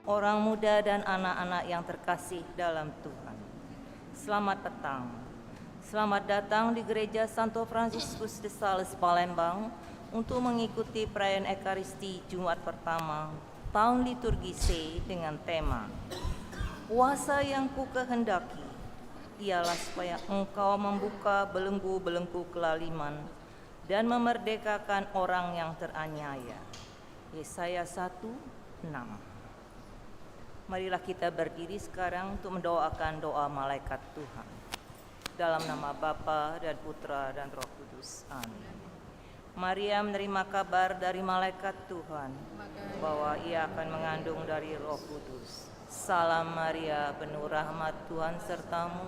orang muda dan anak-anak yang terkasih dalam Tuhan. Selamat petang. Selamat datang di Gereja Santo Fransiskus de Sales, Palembang untuk mengikuti perayaan Ekaristi Jumat pertama tahun liturgi C dengan tema Puasa yang ku kehendaki ialah supaya engkau membuka belenggu-belenggu kelaliman dan memerdekakan orang yang teraniaya. Yesaya 1:6. Marilah kita berdiri sekarang untuk mendoakan doa malaikat Tuhan. Dalam nama Bapa dan Putra dan Roh Kudus. Amin. Maria menerima kabar dari malaikat Tuhan bahwa ia akan mengandung dari Roh Kudus. Salam Maria, penuh rahmat, Tuhan sertamu.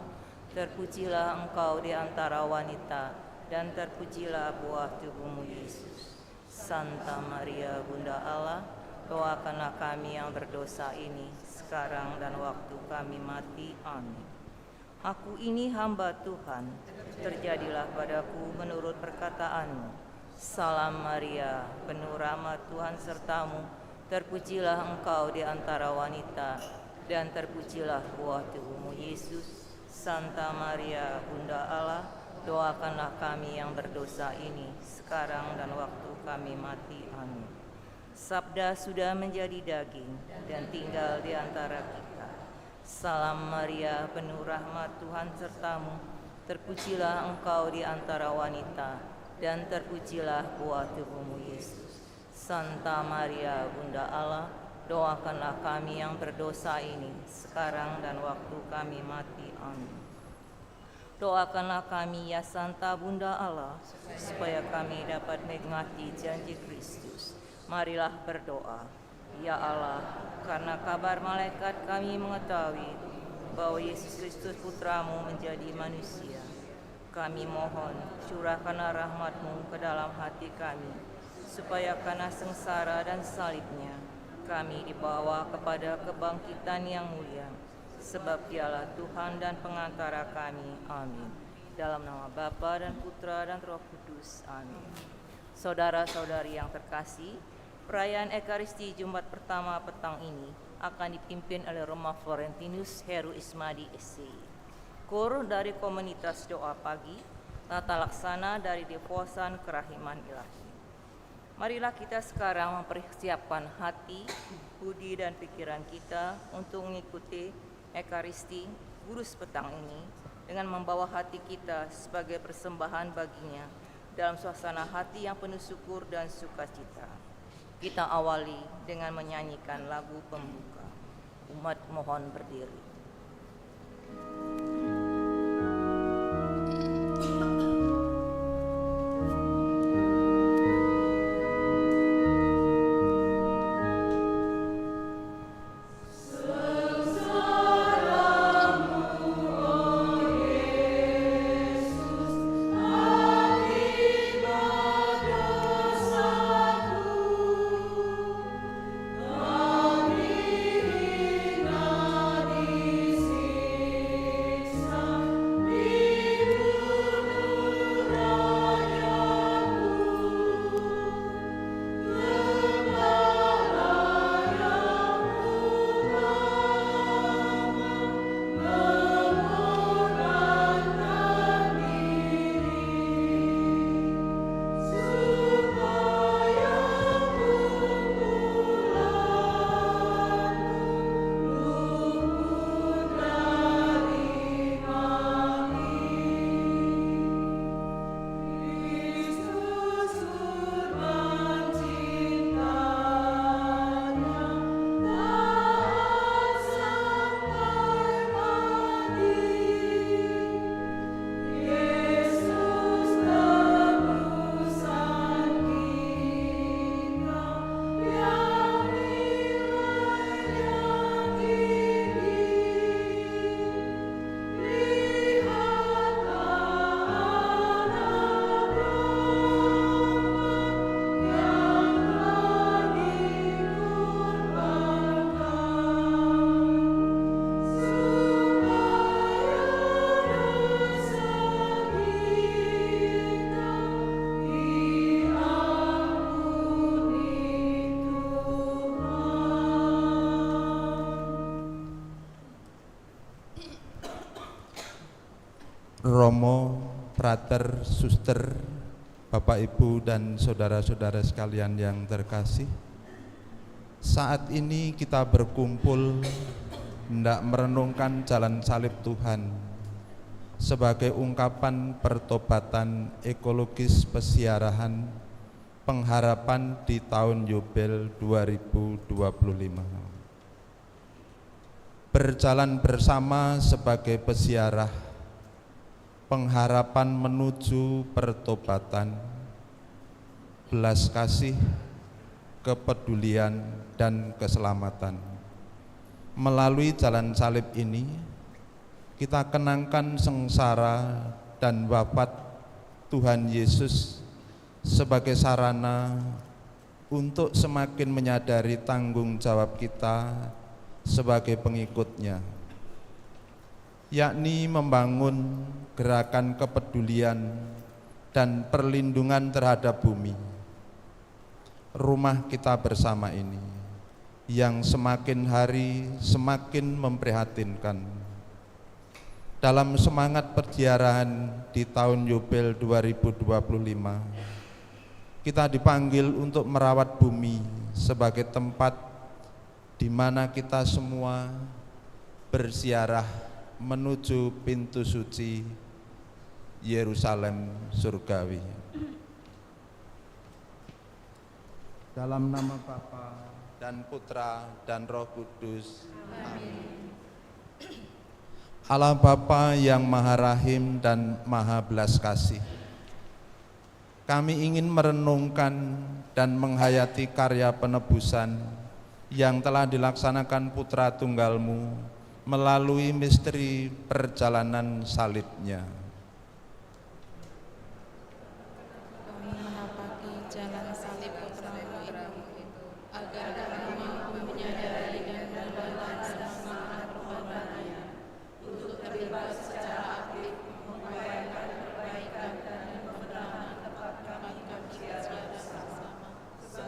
Terpujilah engkau di antara wanita, dan terpujilah buah tubuhmu Yesus. Santa Maria, Bunda Allah, doakanlah kami yang berdosa ini, sekarang dan waktu kami mati. Amin. Aku ini hamba Tuhan, terjadilah padaku menurut perkataanmu. Salam Maria, penuh rahmat, Tuhan sertamu. Terpujilah engkau di antara wanita, dan terpujilah buah tubuhmu Yesus. Santa Maria, Bunda Allah, doakanlah kami yang berdosa ini, sekarang dan waktu kami mati. Amin. Sabda sudah menjadi daging dan tinggal di antara kita. Salam Maria, penuh rahmat, Tuhan sertamu. Terpujilah engkau di antara wanita, dan terpujilah buah tubuhmu Yesus. Santa Maria, Bunda Allah, doakanlah kami yang berdosa ini, sekarang dan waktu kami mati. Amin. Doakanlah kami ya Santa Bunda Allah, supaya kami dapat menikmati janji Kristus. Marilah berdoa. Ya Allah, karena kabar malaikat kami mengetahui bahwa Yesus Kristus Putramu menjadi manusia. Kami mohon, curahkanlah rahmat-Mu ke dalam hati kami, supaya karena sengsara dan salibnya, kami dibawa kepada kebangkitan yang mulia. Sebab Dialah Tuhan dan pengantara kami. Amin. Dalam nama Bapa dan Putra dan Roh Kudus. Amin. Saudara-saudari yang terkasih, perayaan Ekaristi Jumat pertama petang ini akan dipimpin oleh Roma Florentinus Heru Ismadi SC. Kur dari komunitas doa pagi, tata laksana dari Devosan Kerahiman Ilahi. Marilah kita sekarang mempersiapkan hati, budi dan pikiran kita untuk mengikuti Ekaristi Kudus petang ini dengan membawa hati kita sebagai persembahan baginya dalam suasana hati yang penuh syukur dan sukacita. Kita awali dengan menyanyikan lagu pembuka. Umat mohon berdiri. Romo, Frater, Suster, Bapak Ibu dan saudara-saudara sekalian yang terkasih, saat ini kita berkumpul hendak merenungkan jalan salib Tuhan sebagai ungkapan pertobatan ekologis pesiarahan pengharapan di tahun Yubel 2025. Berjalan bersama sebagai pesiarah pengharapan menuju pertobatan, belas kasih, kepedulian, dan keselamatan. Melalui jalan salib ini, kita kenangkan sengsara dan wafat Tuhan Yesus sebagai sarana untuk semakin menyadari tanggung jawab kita sebagai pengikutnya, yakni membangun gerakan kepedulian dan perlindungan terhadap bumi, rumah kita bersama ini, yang semakin hari semakin memprihatinkan. Dalam semangat perziarahan di tahun Yubel 2025, kita dipanggil untuk merawat bumi sebagai tempat di mana kita semua berziarah menuju pintu suci Yerusalem surgawi. Dalam nama Bapa dan Putra dan Roh Kudus. Amin. Allah Bapa yang Maha Rahim dan Maha Belas Kasih, kami ingin merenungkan dan menghayati karya penebusan yang telah dilaksanakan Putra Tunggal-Mu melalui misteri perjalanan salibnya. Kami menapaki jalan salib Putra-Mu itu, agar kami mampu menyadari dan menjalankan semangat pengorbanannya untuk terlibat secara aktif mengupayakan kebaikan dan kebenaran tempat kami berziarah bersama.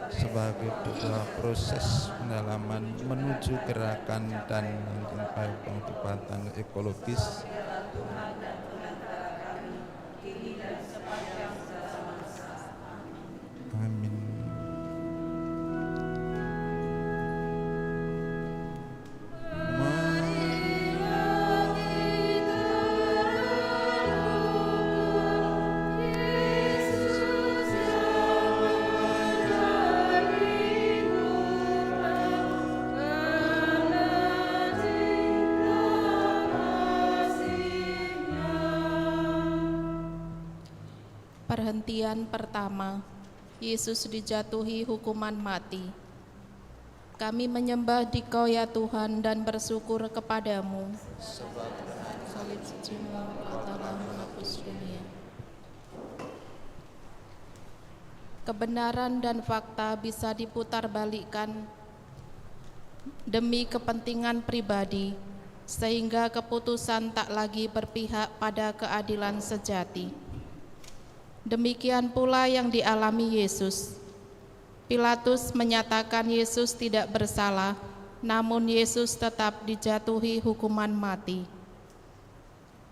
Sebagai sebuah proses pendalaman menuju gerakan dan mencapai pertobatan ekologis, amin. Perhentian pertama, Yesus dijatuhi hukuman mati. Kami menyembah Dikau ya Tuhan dan bersyukur kepadamu, sebab salib suci-Mu telah menebus dunia. Kebenaran dan fakta bisa diputarbalikkan demi kepentingan pribadi, sehingga keputusan tak lagi berpihak pada keadilan sejati. Demikian pula yang dialami Yesus. Pilatus menyatakan Yesus tidak bersalah, namun Yesus tetap dijatuhi hukuman mati.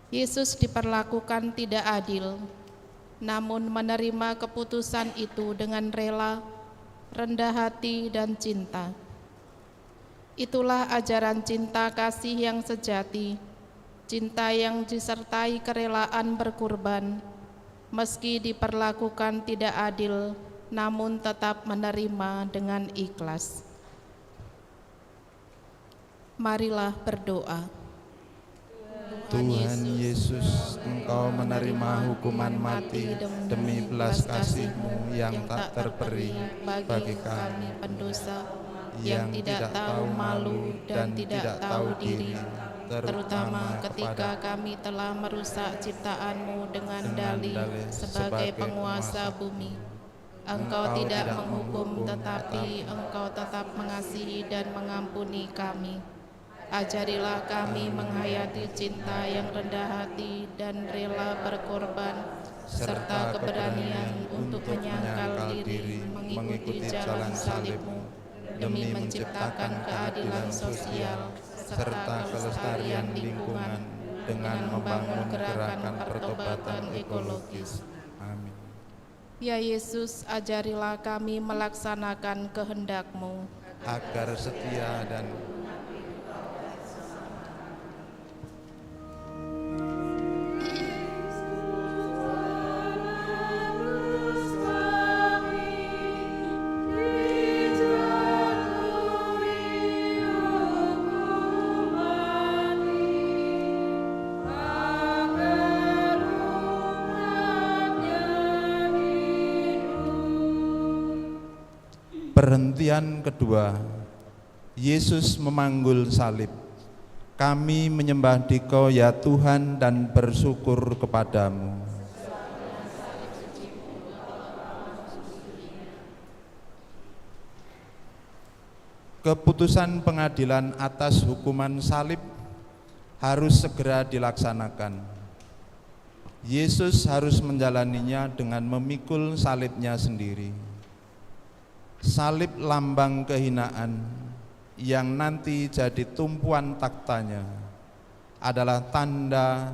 Yesus diperlakukan tidak adil, namun menerima keputusan itu dengan rela, rendah hati, dan cinta. Itulah ajaran cinta kasih yang sejati, cinta yang disertai kerelaan berkurban, meski diperlakukan tidak adil, namun tetap menerima dengan ikhlas. Marilah berdoa. Tuhan Yesus, Engkau menerima hukuman mati demi belas kasih-Mu yang tak terperi bagi kami pendosa yang tidak tahu malu dan tidak tahu diri, terutama ketika kami telah merusak ciptaan-Mu dengan dalih sebagai penguasa bumi. Engkau tidak menghukum, tetapi Engkau tetap mengasihi dan mengampuni kami. Ajarilah kami menghayati cinta yang rendah hati dan rela berkorban, serta keberanian untuk menyangkal diri mengikuti jalan salib-Mu demi menciptakan keadilan sosial serta kelestarian lingkungan dengan membangun gerakan pertobatan ekologis. Amin. Ya Yesus, ajarilah kami melaksanakan kehendak-Mu, Agar setia dan Perhentian kedua, Yesus memanggul salib. Kami menyembah Dikau ya Tuhan dan bersyukur kepadamu. Keputusan pengadilan atas hukuman salib harus segera dilaksanakan. Yesus harus menjalaninya dengan memikul salibnya sendiri. Salib lambang kehinaan yang nanti jadi tumpuan taktanya adalah tanda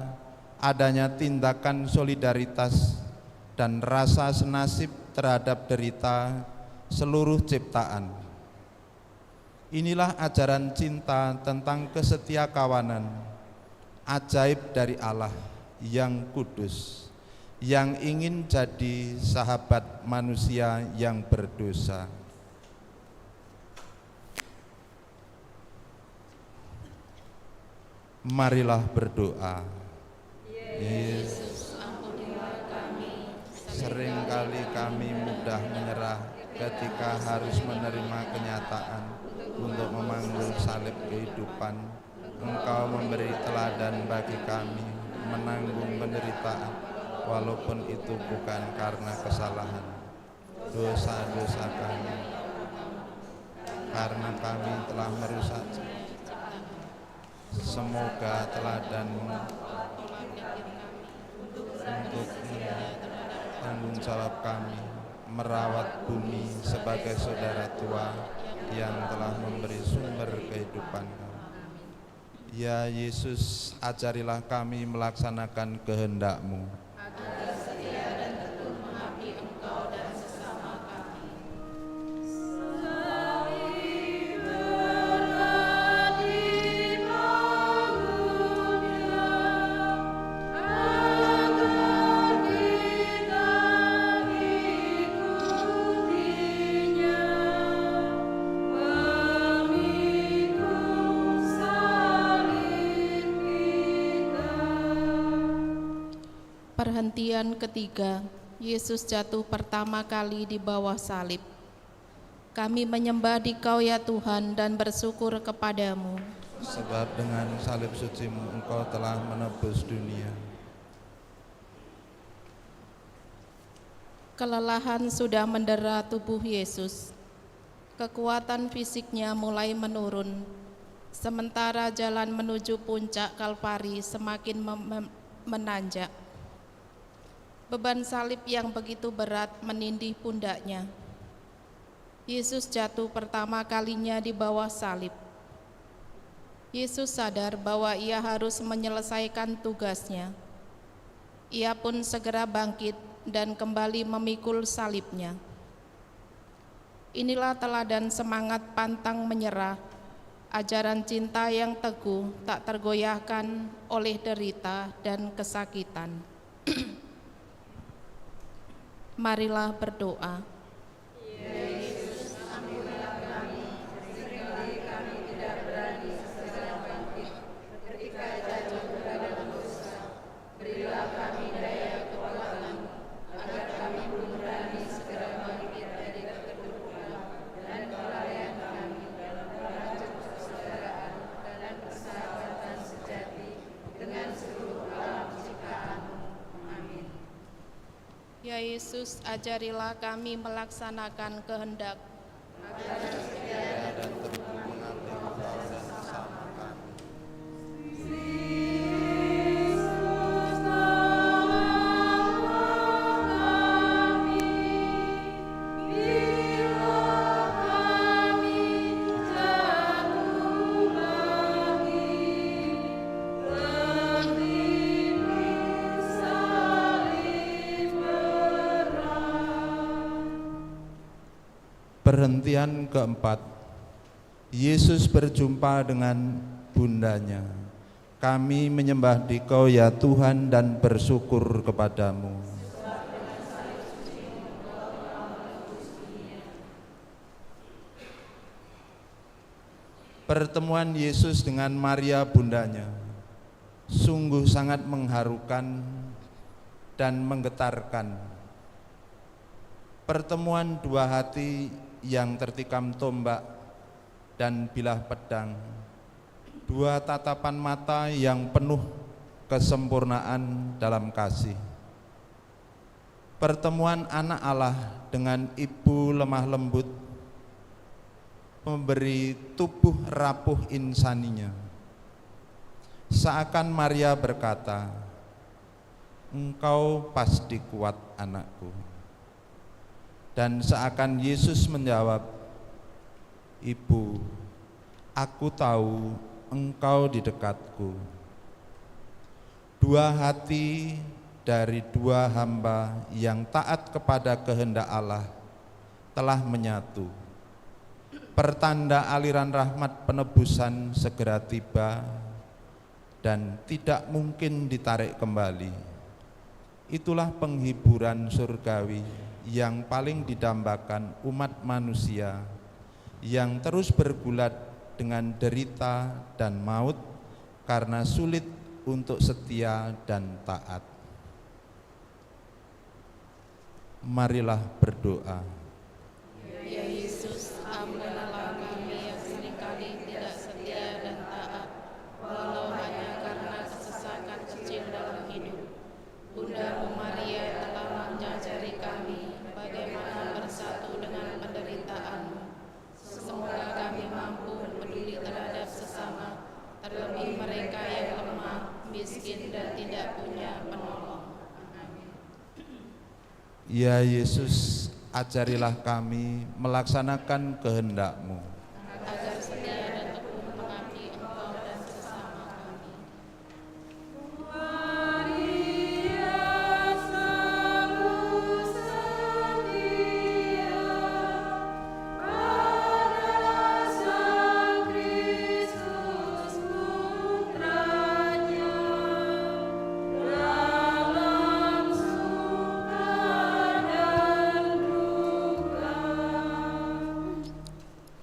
adanya tindakan solidaritas dan rasa senasib terhadap derita seluruh ciptaan. Inilah ajaran cinta tentang kesetiakawanan ajaib dari Allah yang kudus, yang ingin jadi sahabat manusia yang berdosa. Marilah berdoa. Yesus, ampunilah kami. Seringkali kami mudah menyerah ketika harus menerima kenyataan untuk memanggul salib kehidupan. Engkau memberi teladan bagi kami menanggung penderitaan, walaupun itu bukan karena kesalahan, dosa-dosa kami, karena kami telah merusak. Semoga teladan-Mu untuk tanggung jawab kami merawat bumi sebagai saudara tua yang telah memberi sumber kehidupan kami. Ya Yesus, ajarilah kami melaksanakan kehendak-Mu. Agar setia dan tekun mengabdi Engkau dan sesama kami. Perhentian ketiga, Yesus jatuh pertama kali di bawah salib. Kami menyembah Dikau ya Tuhan dan bersyukur kepadamu. Sebab dengan salib suci-Mu Engkau telah menebus dunia. Kelelahan sudah mendera tubuh Yesus. Kekuatan fisiknya mulai menurun. Sementara jalan menuju puncak Kalvari semakin menanjak. Beban salib yang begitu berat menindih pundaknya. Yesus jatuh pertama kalinya di bawah salib. Yesus sadar bahwa ia harus menyelesaikan tugasnya. Ia pun segera bangkit dan kembali memikul salibnya. Inilah teladan semangat pantang menyerah, ajaran cinta yang teguh tak tergoyahkan oleh derita dan kesakitan. Marilah berdoa. Ya Yesus, ajarilah kami melaksanakan kehendak Dan teguh mengabdi Engkau dan sesama kami. Perhentian keempat, Yesus berjumpa dengan bundanya. Kami menyembah Dikau ya Tuhan dan bersyukur kepadamu. Pertemuan Yesus dengan Maria bundanya sungguh sangat mengharukan dan menggetarkan. Pertemuan dua hati yang tertikam tombak dan bilah pedang, dua tatapan mata yang penuh kesempurnaan dalam kasih. Pertemuan anak Allah dengan ibu lemah lembut, memberi tubuh rapuh insaninya. Seakan Maria berkata, "Engkau pasti kuat, anakku." Dan seakan Yesus menjawab, "Ibu, aku tahu engkau di dekatku." Dua hati dari dua hamba yang taat kepada kehendak Allah telah menyatu. Pertanda aliran rahmat penebusan segera tiba dan tidak mungkin ditarik kembali. Itulah penghiburan surgawi yang paling didambakan umat manusia yang terus bergulat dengan derita dan maut karena sulit untuk setia dan taat. Marilah berdoa. Ya Yesus, ampunilah kami yang seringkali tidak setia dan taat, walau hanya karena kesesakan kecil dalam hidup. Bundamu Maria telah mengajari kami bagaimana bersatu dengan penderitaan-Mu. Semoga kami mampu peduli terhadap sesama, terlebih mereka yang lemah, miskin, dan tidak punya penolong. Ya Yesus, ajarilah kami melaksanakan kehendak-Mu, agar setia dan tekun mengabdi Engkau dan sesama kami.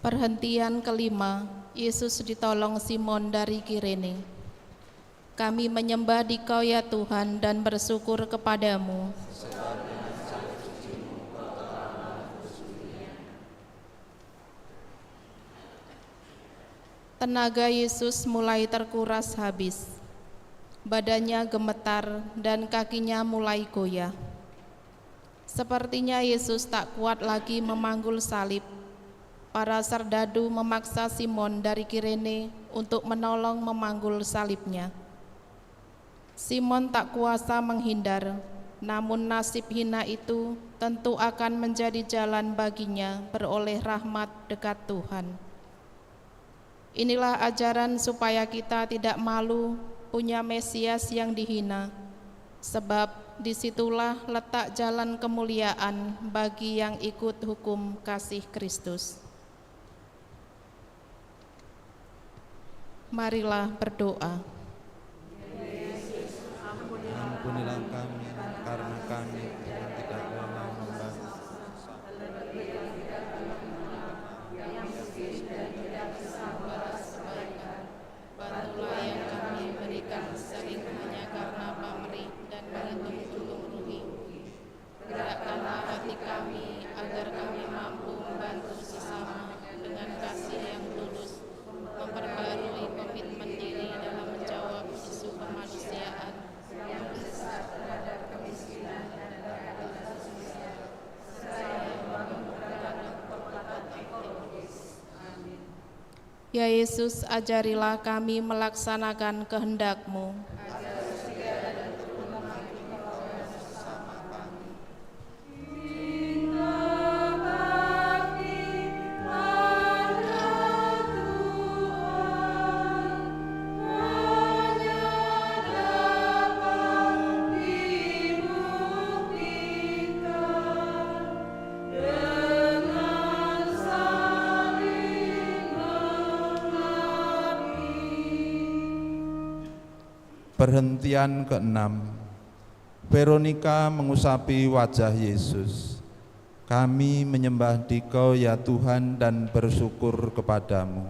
Perhentian kelima, Yesus ditolong Simon dari Kirene. Kami menyembah Dikau ya Tuhan dan bersyukur kepadamu. Tenaga Yesus mulai terkuras habis. Badannya gemetar dan kakinya mulai goyah. Sepertinya Yesus tak kuat lagi memanggul salib. Para serdadu memaksa Simon dari Kirene untuk menolong memanggul salibnya. Simon tak kuasa menghindar, namun nasib hina itu tentu akan menjadi jalan baginya beroleh rahmat dekat Tuhan. Inilah ajaran supaya kita tidak malu punya Mesias yang dihina, sebab disitulah letak jalan kemuliaan bagi yang ikut hukum kasih Kristus. Marilah berdoa. ampunilah kami karena kami tidak rela membantu. Bantulah yang kami berikan sering hanya karena pamrih dan menghitungkan rugi. Gerakkanlah hati kami agar kami mampu membantu sesama dengan kasih yang tulus, memperbarui komitmen diri dalam menjawab isu kemanusiaan yang besar terhadap kemiskinan dan keadilan sosial, serta mengumpulkan kekuatan ekologis. Amin. Ya Yesus, ajarilah kami melaksanakan kehendak-Mu. Perhentian ke-6. Veronika mengusapi wajah Yesus. Kami menyembah Dikau ya Tuhan dan bersyukur kepadamu.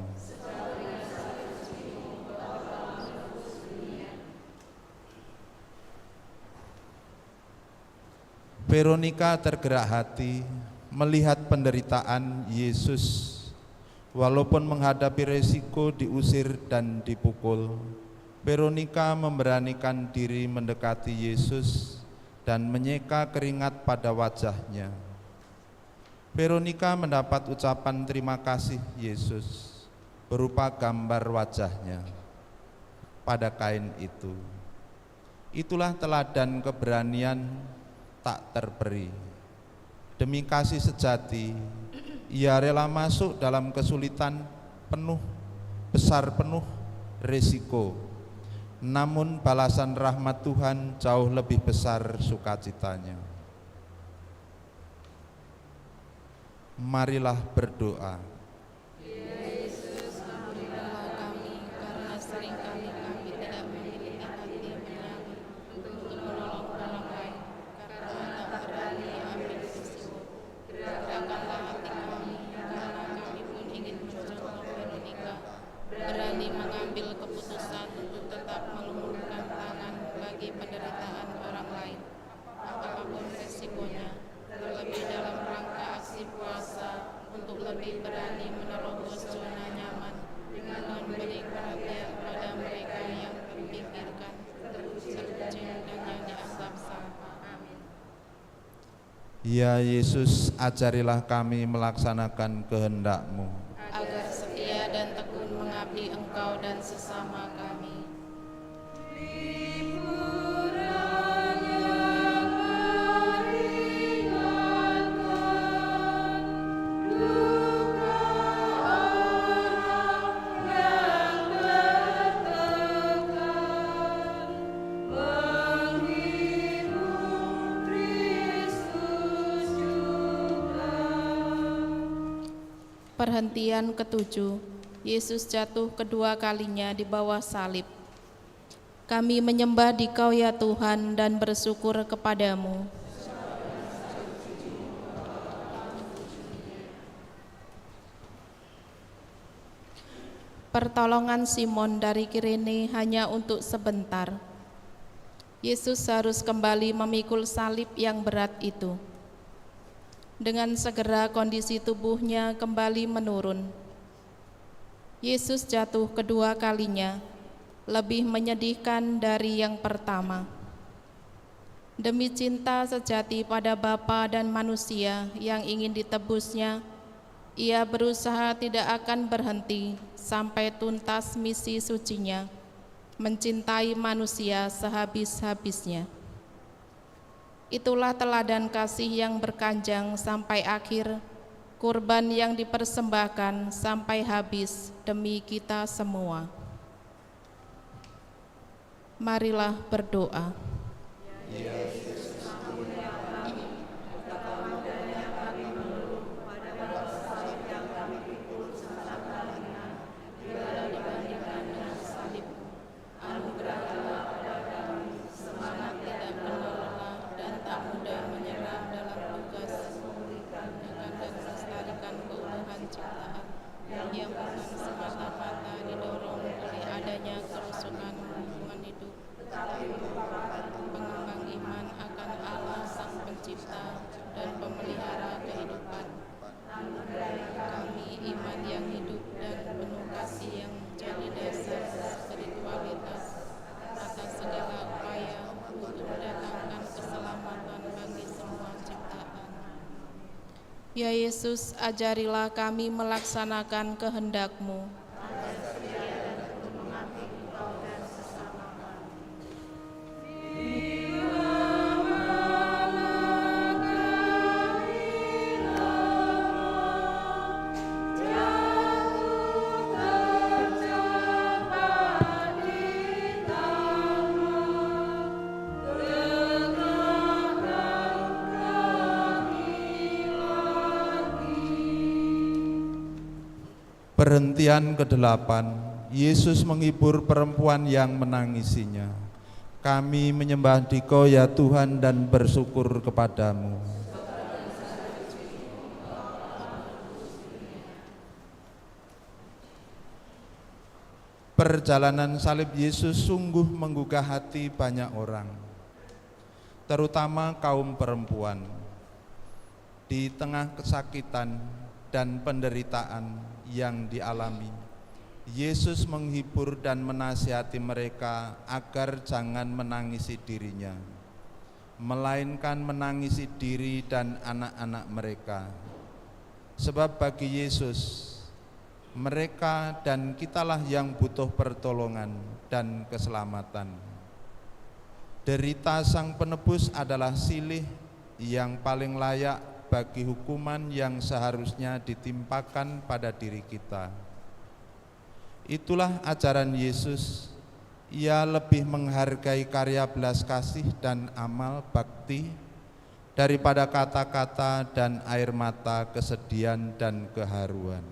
Veronika tergerak hati melihat penderitaan Yesus. Walaupun menghadapi resiko diusir dan dipukul, Veronika memberanikan diri mendekati Yesus dan menyeka keringat pada wajahnya. Veronika mendapat ucapan terima kasih Yesus berupa gambar wajahnya pada kain itu. Itulah teladan keberanian tak terperi. Demi kasih sejati, ia rela masuk dalam kesulitan penuh resiko. Namun balasan rahmat Tuhan jauh lebih besar sukacitanya. Marilah berdoa. Yesus, ampunilah kami karena seringkali kami tidak memiliki hati menyayang untuk menolong orang lain, karena tak berani ambil risiko. Gerakkanlah hati kami, karena kami pun ingin mencontoh Veronika, berani mengambil keputusan untuk tetap melumurkan tangan bagi penderitaan orang lain, apapun resikonya, terlebih dalam rangka aksi puasa untuk lebih berani menerobos zona nyaman dengan memberi perhatian pada mereka yang terpinggirkan, terjun dan yang dianggap sampah. Amin. Ya Yesus, ajarilah kami melaksanakan kehendak-Mu, Agar setia dan tekun mengabdi Engkau dan sesama kami. Perhentian ke-7. Yesus jatuh kedua kalinya di bawah salib. Kami menyembah Dikau ya Tuhan dan bersyukur kepadamu. Pertolongan Simon dari Kirene hanya untuk sebentar. Yesus harus kembali memikul salib yang berat itu. Dengan segera kondisi tubuhnya kembali menurun. Yesus jatuh kedua kalinya, lebih menyedihkan dari yang pertama. Demi cinta sejati pada Bapa dan manusia yang ingin ditebusnya, ia berusaha tidak akan berhenti sampai tuntas misi sucinya, mencintai manusia sehabis-habisnya. Itulah teladan kasih yang berkanjang sampai akhir, kurban yang dipersembahkan sampai habis demi kita semua. Marilah berdoa. Yang bukan semata-mata didorong oleh adanya kerusuhan hubungan hidup, pengembang iman akan Allah Sang Pencipta dan Pemelihara kehidupan. Kami iman yang hidup dan penuh kasih yang menjadi dasar spiritualitas atas segala upaya untuk mendatangkan keselamatan bagi semua ciptaan. Ya Yesus, ajarilah kami melaksanakan kehendak-Mu. Perhentian ke-8. Yesus menghibur perempuan yang menangisinya. Kami menyembah Dikau ya Tuhan dan bersyukur kepadamu. Perjalanan salib Yesus sungguh menggugah hati banyak orang, terutama kaum perempuan. Di tengah kesakitan dan penderitaan yang dialami, Yesus menghibur dan menasihati mereka agar jangan menangisi dirinya, melainkan menangisi diri dan anak-anak mereka. Sebab bagi Yesus, mereka dan kitalah yang butuh pertolongan dan keselamatan. Derita Sang Penebus adalah silih yang paling layak bagi hukuman yang seharusnya ditimpakan pada diri kita. Itulah ajaran Yesus. Ia lebih menghargai karya belas kasih dan amal bakti daripada kata-kata dan air mata kesedihan dan keharuan.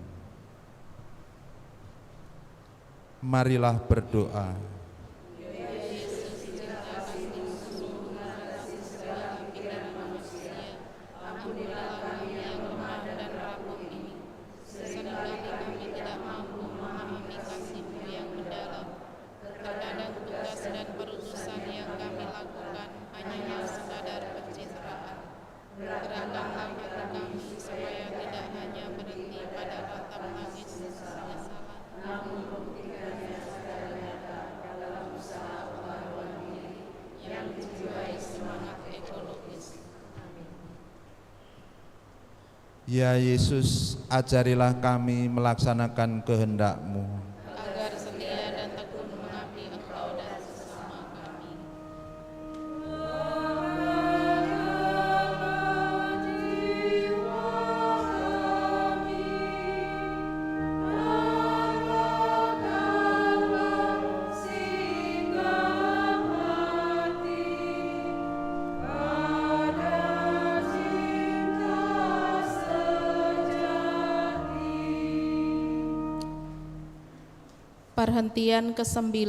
Marilah berdoa. Ya Yesus, ajarilah kami melaksanakan kehendak-Mu, agar setia dan tekun mengabdi Engkau dan sesama kami. Perhentian ke-9.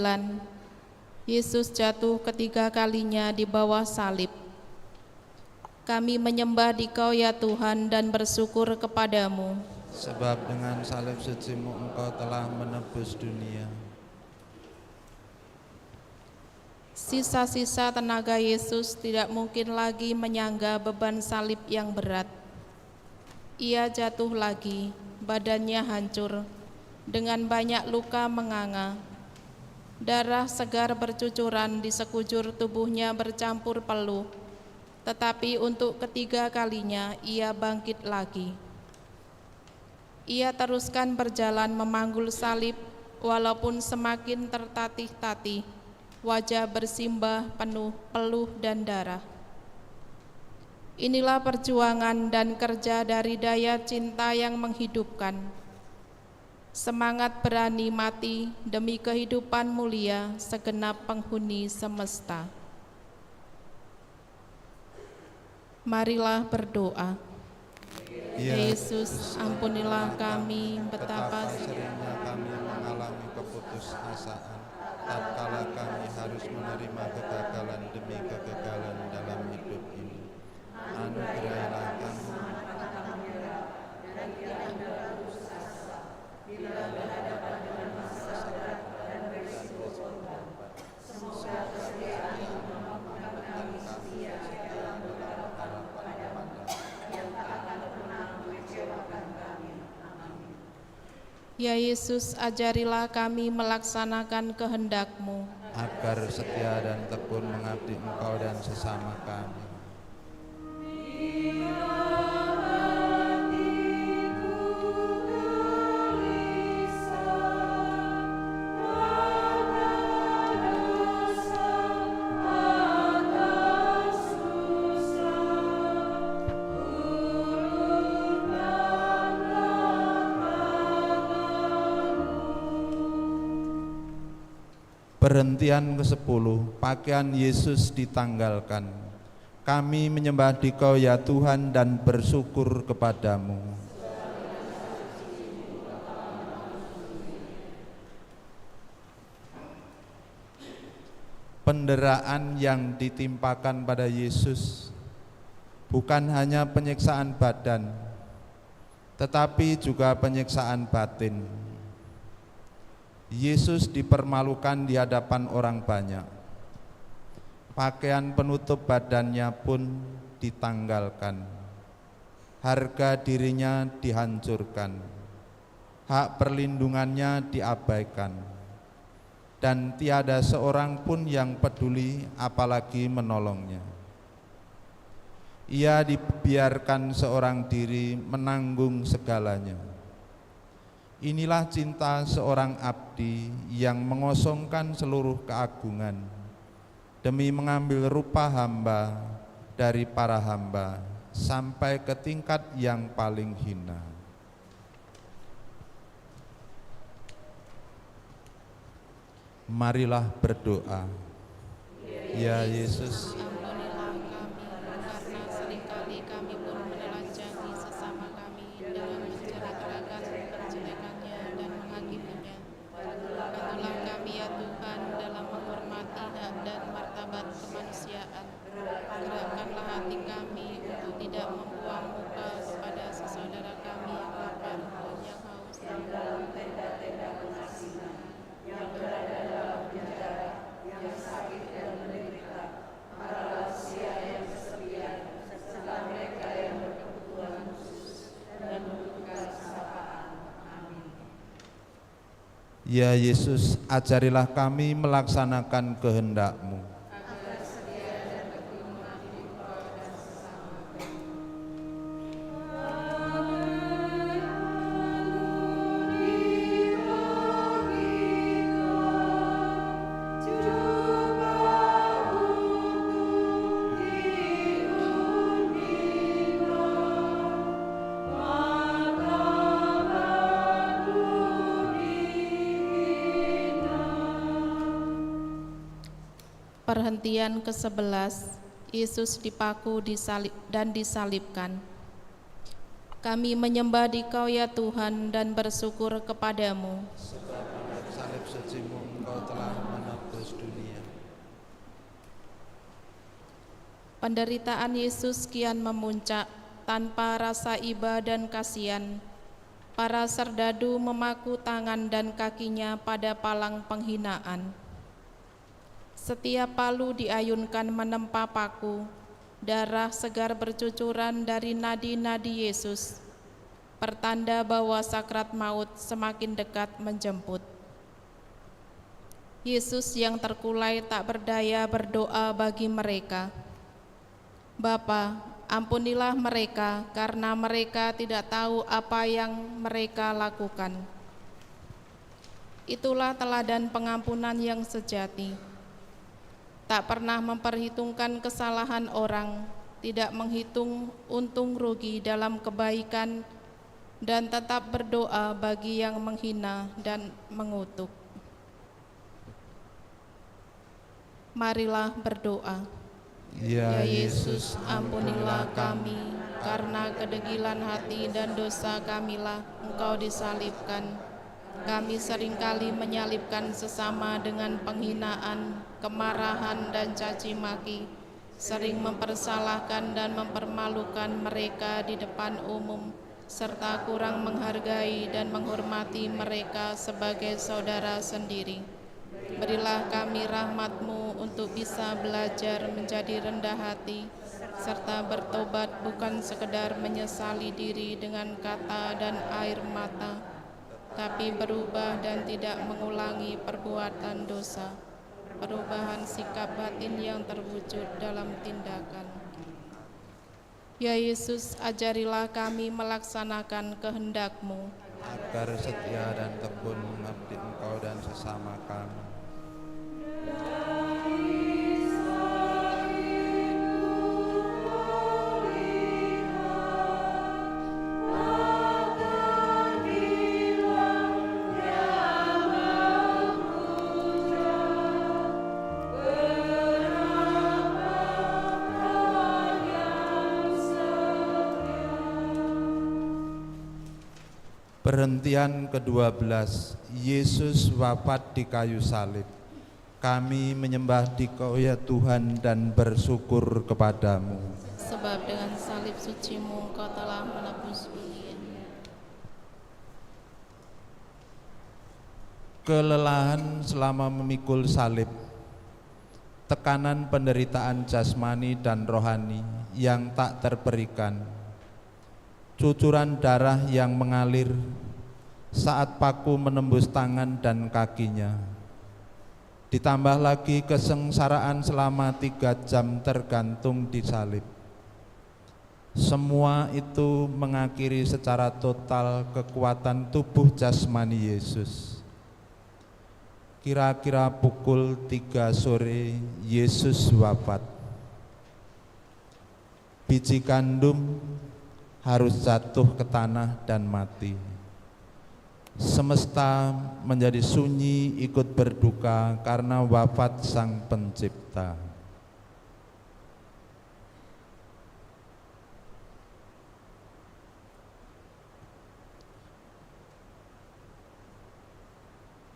Yesus jatuh ketiga kalinya di bawah salib. Kami menyembah Dikau ya Tuhan dan bersyukur kepadamu. sebab dengan salib suci-Mu Engkau telah menebus dunia. Sisa-sisa tenaga Yesus tidak mungkin lagi menyangga beban salib yang berat. Ia jatuh lagi, badannya hancur, dengan banyak luka menganga. Darah segar bercucuran di sekujur tubuhnya bercampur peluh, tetapi untuk ketiga kalinya ia bangkit lagi. Ia teruskan berjalan memanggul salib, walaupun semakin tertatih-tatih, wajah bersimbah penuh peluh dan darah. Inilah perjuangan dan kerja dari daya cinta yang menghidupkan. Semangat berani mati demi kehidupan mulia segenap penghuni semesta. Marilah berdoa. Ya Yesus, ampunilah kami betapa seringnya kami mengalami keputusasaan tatkala kami harus menerima kegagalan demi kegagalan dalam hidup ini. Anugerahilah kami Ya Yesus, ajarilah kami melaksanakan kehendak-Mu, agar setia dan tekun mengabdi Engkau dan sesama kami. Perhentian ke-10, pakaian Yesus ditanggalkan. Kami menyembah Dikau ya Tuhan dan bersyukur kepadamu. Penderaan yang ditimpakan pada Yesus bukan hanya penyiksaan badan, tetapi juga penyiksaan batin. Yesus dipermalukan di hadapan orang banyak. Pakaian penutup badannya pun ditanggalkan. Harga dirinya dihancurkan. Hak perlindungannya diabaikan. Dan tiada seorang pun yang peduli apalagi menolongnya. Ia dibiarkan seorang diri menanggung segalanya. Inilah cinta seorang abdi yang mengosongkan seluruh keagungan demi mengambil rupa hamba dari para hamba sampai ke tingkat yang paling hina. Marilah berdoa. Ya Yesus, Ampunilah kami, karena seringkali kami pun menelanjangi sesama kami dengan menceritakan kejelekannya dan menghakiminya. Bantulah kami ya Tuhan dalam menghormati hak dan martabat kemanusiaan. Gerakkanlah hati kami untuk tidak membuang muka kepada saudara kami yang lapar dan yang haus. Dalam tenda-tenda pengasihan, yang berada dalam penjara, yang sakit dan menderita, para lansia yang kesepian, serta mereka yang berkebutuhan khusus dan membutuhkan sapaan. Amin. ya Yesus, ajarilah kami melaksanakan kehendak-Mu. Perhentian ke-11, Yesus dipaku dan disalibkan. Kami menyembah Dikau ya Tuhan dan bersyukur kepadamu. Sebab dengan salib suci-Mu Engkau telah menebus dunia. Penderitaan Yesus kian memuncak tanpa rasa iba dan kasihan. Para serdadu memaku tangan dan kakinya pada palang penghinaan. Setiap palu diayunkan menempa paku, darah segar bercucuran dari nadi-nadi Yesus, pertanda bahwa sakrat maut semakin dekat menjemput. Yesus yang terkulai tak berdaya berdoa bagi mereka, Bapa, ampunilah mereka karena mereka tidak tahu apa yang mereka lakukan. Itulah teladan pengampunan yang sejati. Tak pernah memperhitungkan kesalahan orang, tidak menghitung untung rugi dalam kebaikan, dan tetap berdoa bagi yang menghina dan mengutuk. Marilah berdoa. Ya Yesus, ampunilah kami, karena kedegilan hati dan dosa kamilah Engkau disalibkan. Kami seringkali menyalibkan sesama dengan penghinaan, kemarahan, dan caci maki, sering mempersalahkan dan mempermalukan mereka di depan umum, serta kurang menghargai dan menghormati mereka sebagai saudara sendiri. Berilah kami rahmat-Mu untuk bisa belajar menjadi rendah hati, serta bertobat bukan sekedar menyesali diri dengan kata dan air mata, tapi berubah dan tidak mengulangi perbuatan dosa, perubahan sikap batin yang terwujud dalam tindakan. Ya Yesus, ajarilah kami melaksanakan kehendak-Mu, agar setia dan tekun mengabdi Engkau dan sesama kami. Perhentian ke-12, Yesus wafat di kayu salib. Kami menyembah Dikau ya Tuhan dan bersyukur kepadamu. Sebab dengan salib suci-Mu Engkau telah menebus dunia. Kelelahan selama memikul salib, tekanan penderitaan jasmani dan rohani yang tak terberikan, cucuran darah yang mengalir saat paku menembus tangan dan kakinya, ditambah lagi kesengsaraan selama 3 jam tergantung di salib. Semua itu mengakhiri secara total kekuatan tubuh jasmani Yesus. Kira-kira pukul 3 sore Yesus wafat. Biji gandum harus jatuh ke tanah dan mati. Semesta menjadi sunyi ikut berduka karena wafat Sang Pencipta.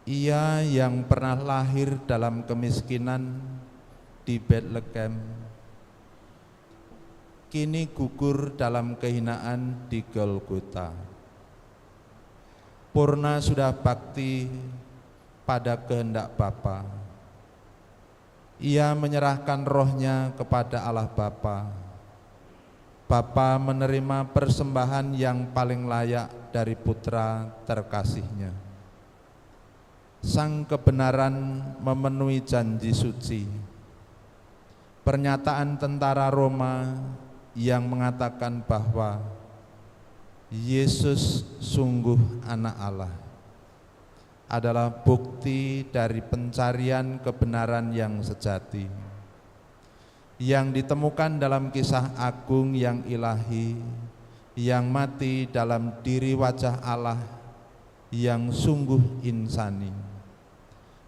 Ia yang pernah lahir dalam kemiskinan di Bethlehem, kini gugur dalam kehinaan di Golgota. Purna sudah bakti pada kehendak Bapa. Ia menyerahkan rohnya kepada Allah Bapa. Bapa menerima persembahan yang paling layak dari putra terkasihnya. Sang kebenaran memenuhi janji suci. Pernyataan tentara Roma yang mengatakan bahwa Yesus sungguh anak Allah adalah bukti dari pencarian kebenaran yang sejati yang ditemukan dalam kisah agung yang ilahi yang mati dalam diri wajah Allah yang sungguh insani.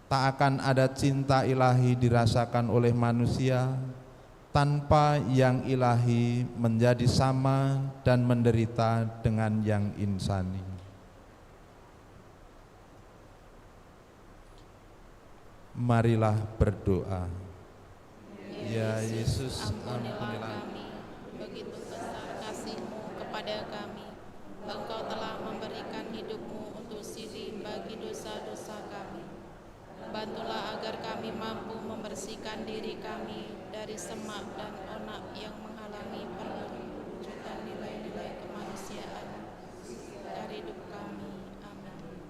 Tak akan ada cinta ilahi dirasakan oleh manusia tanpa yang ilahi menjadi sama dan menderita dengan yang insani. Marilah berdoa. Ya Yesus, ampunilah kami, begitu besar kasih-Mu kepada kami. Engkau telah memberikan hidup-Mu untuk siri bagi dosa-dosa kami. Bantulah agar kami mampu membersihkan diri kami dari semak dan onak yang menghalangi perwujudan nilai-nilai kemanusiaan dari hidup kami. Amin.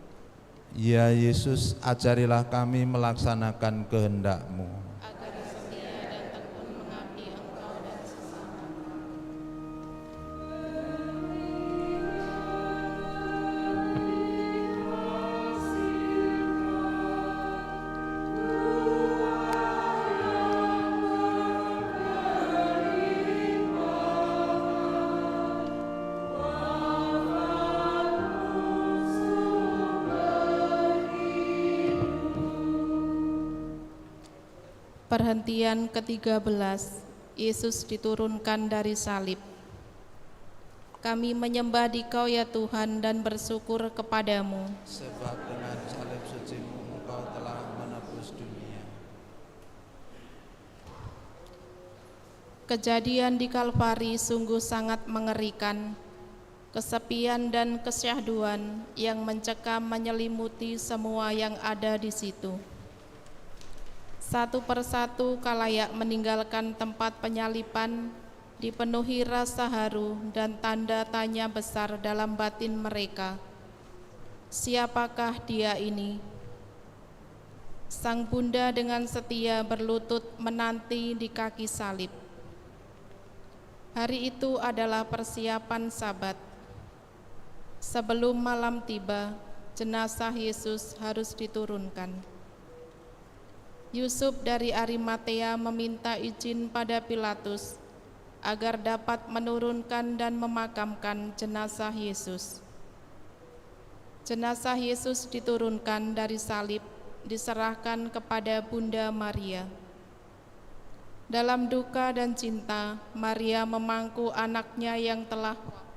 Ya Yesus, ajarilah kami melaksanakan kehendak-Mu. Agar setia dan tekun mengabdi Engkau dan sesama. Perhentian ke-13, Yesus diturunkan dari salib. Kami menyembah Dikau ya Tuhan dan bersyukur kepadamu. Sebab dengan salib suci-Mu Engkau telah menebus dunia. Kejadian di Kalvari sungguh sangat mengerikan. Kesepian dan kesyahduan yang mencekam menyelimuti semua yang ada di situ. Satu persatu khalayak meninggalkan tempat penyalipan, dipenuhi rasa haru dan tanda tanya besar dalam batin mereka. Siapakah dia ini? Sang bunda dengan setia berlutut menanti di kaki salib. Hari itu adalah persiapan Sabat. Sebelum malam tiba, jenazah Yesus harus diturunkan. Yusuf dari Arimatea meminta izin pada Pilatus agar dapat menurunkan dan memakamkan jenazah Yesus. Jenazah Yesus diturunkan dari salib, diserahkan kepada Bunda Maria. Dalam duka dan cinta, Maria memangku anaknya yang telah wafat.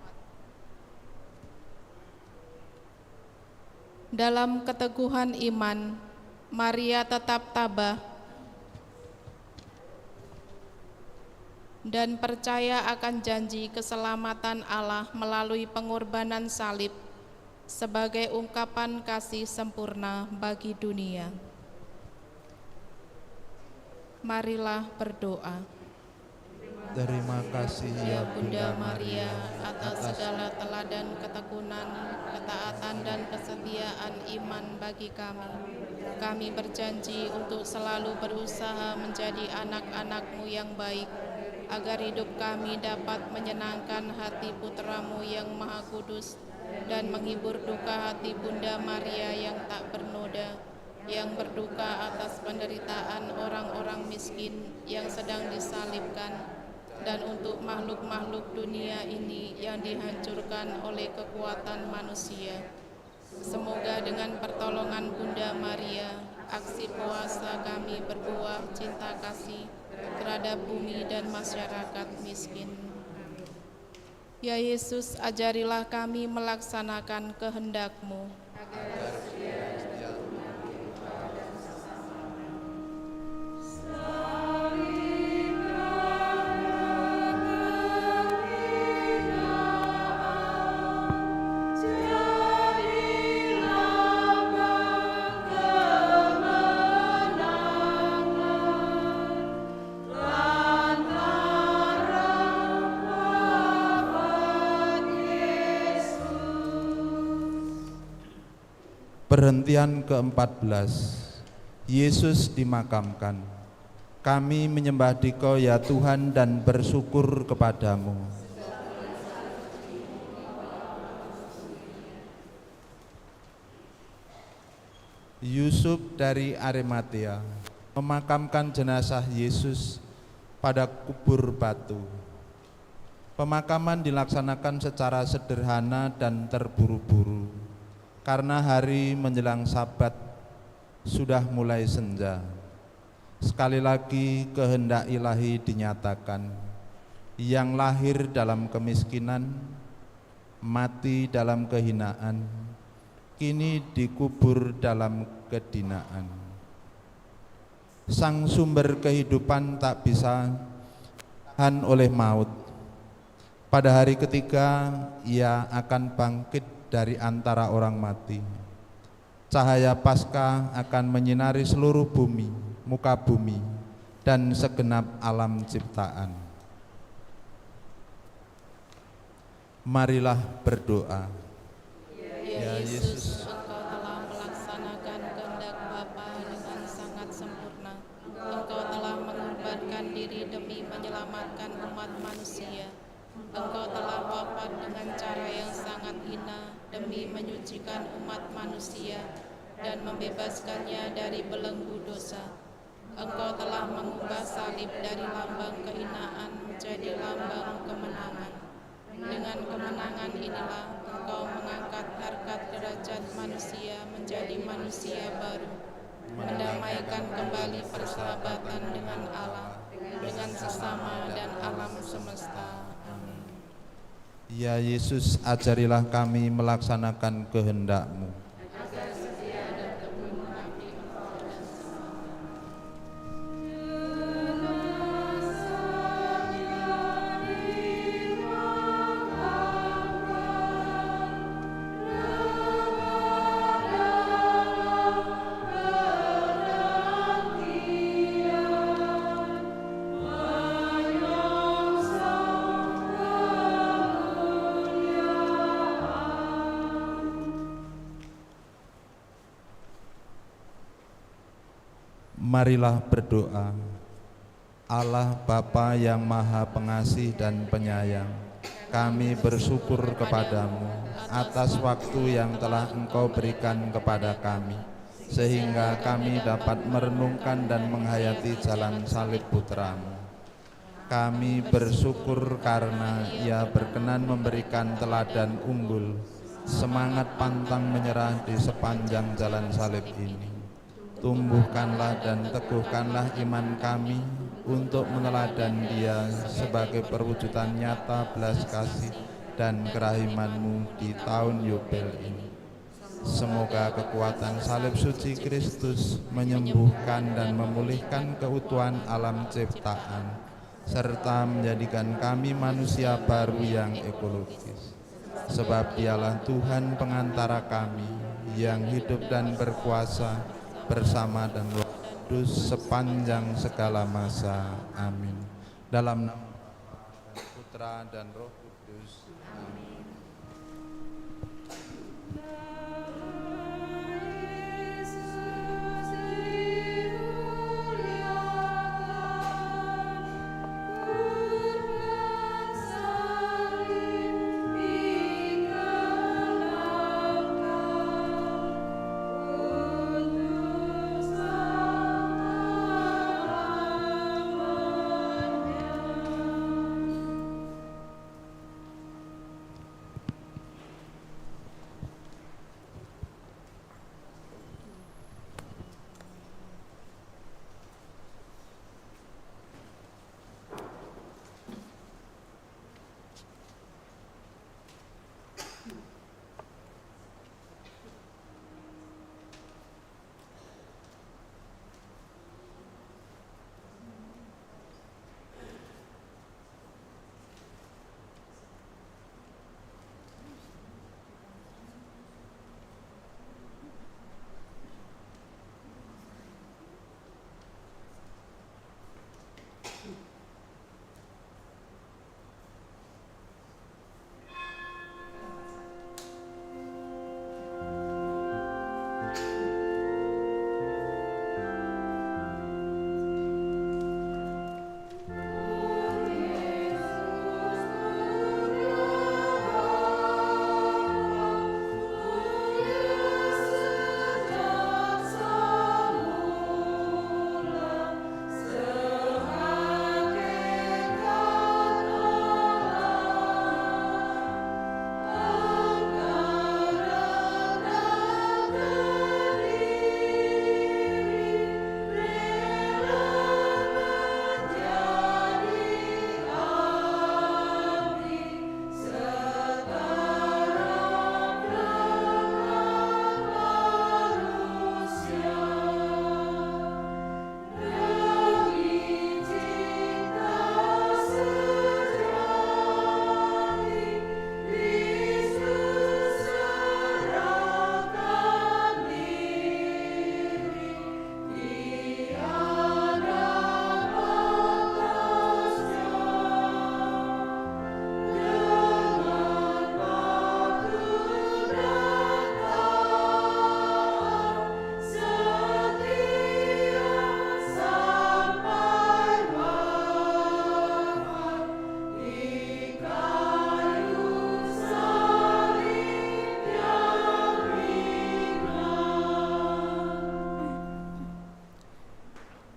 Dalam keteguhan iman, Maria tetap tabah dan percaya akan janji keselamatan Allah melalui pengorbanan salib sebagai ungkapan kasih sempurna bagi dunia. Marilah berdoa. Terima kasih ya Bunda Maria atas segala teladan ketekunan, ketaatan dan kesetiaan iman bagi kami. Kami berjanji untuk selalu berusaha menjadi anak-anak-Mu yang baik, agar hidup kami dapat menyenangkan hati Putra-Mu yang Maha Kudus dan menghibur duka hati Bunda Maria yang tak bernoda, yang berduka atas penderitaan orang-orang miskin yang sedang disalibkan, dan untuk makhluk-makhluk dunia ini yang dihancurkan oleh kekuatan manusia. Semoga dengan pertolongan Bunda Maria, aksi puasa kami berbuah cinta kasih terhadap bumi dan masyarakat miskin. Ya Yesus, ajarilah kami melaksanakan kehendak-Mu. Perhentian ke-14. Yesus dimakamkan. Kami menyembah Dikau ya Tuhan dan bersyukur kepadamu. Yusuf dari Arimatea memakamkan jenazah Yesus pada kubur batu. Pemakaman dilaksanakan secara sederhana dan terburu-buru, karena hari menjelang Sabat sudah mulai senja. Sekali lagi kehendak ilahi dinyatakan, yang lahir dalam kemiskinan, mati dalam kehinaan, kini dikubur dalam kedinaan. Sang sumber kehidupan tak bisa tahan oleh maut. Pada hari ketiga ia akan bangkit dari antara orang mati. Cahaya Paskah akan menyinari seluruh bumi, muka bumi, dan segenap alam ciptaan. Marilah berdoa. Ya Yesus, Engkau telah melaksanakan kehendak Bapa dengan sangat sempurna. Engkau telah mengorbankan diri demi menyelamatkan umat manusia. Engkau telah wafat dengan cara yang sangat hina demi menyucikan umat manusia dan membebaskannya dari belenggu dosa. Engkau telah mengubah salib dari lambang kehinaan menjadi lambang kemenangan. Dengan kemenangan inilah Engkau mengangkat harkat derajat manusia menjadi manusia baru, mendamaikan kembali persahabatan dengan Allah, dengan sesama dan alam semesta. Ya Yesus, ajarilah kami melaksanakan kehendak-Mu. Marilah berdoa. Allah Bapa yang Maha Pengasih dan Penyayang, kami bersyukur kepadamu atas waktu yang telah Engkau berikan kepada kami, sehingga kami dapat merenungkan dan menghayati jalan salib Putra-Mu. Kami bersyukur karena Ia berkenan memberikan teladan unggul, semangat pantang menyerah di sepanjang jalan salib ini. Tumbuhkanlah dan teguhkanlah iman kami untuk meneladan Dia sebagai perwujudan nyata belas kasih dan kerahiman-Mu di tahun Yubel ini. Semoga kekuatan salib suci Kristus menyembuhkan dan memulihkan keutuhan alam ciptaan, serta menjadikan kami manusia baru yang ekologis. Sebab Dialah Tuhan pengantara kami, yang hidup dan berkuasa bersama dan Roh Kudus sepanjang segala masa. Amin. Dalam nama Bapa dan Putra dan Roh Kudus. Amin.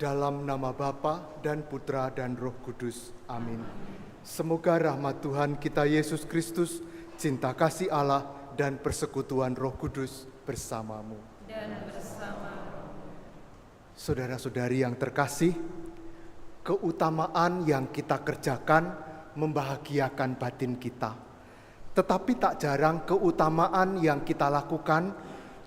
Dalam nama Bapa dan Putra dan Roh Kudus. Amin. Semoga rahmat Tuhan kita Yesus Kristus, cinta kasih Allah, dan persekutuan Roh Kudus bersamamu. Dan bersama Saudara-saudari yang terkasih, keutamaan yang kita kerjakan membahagiakan batin kita. Tetapi tak jarang keutamaan yang kita lakukan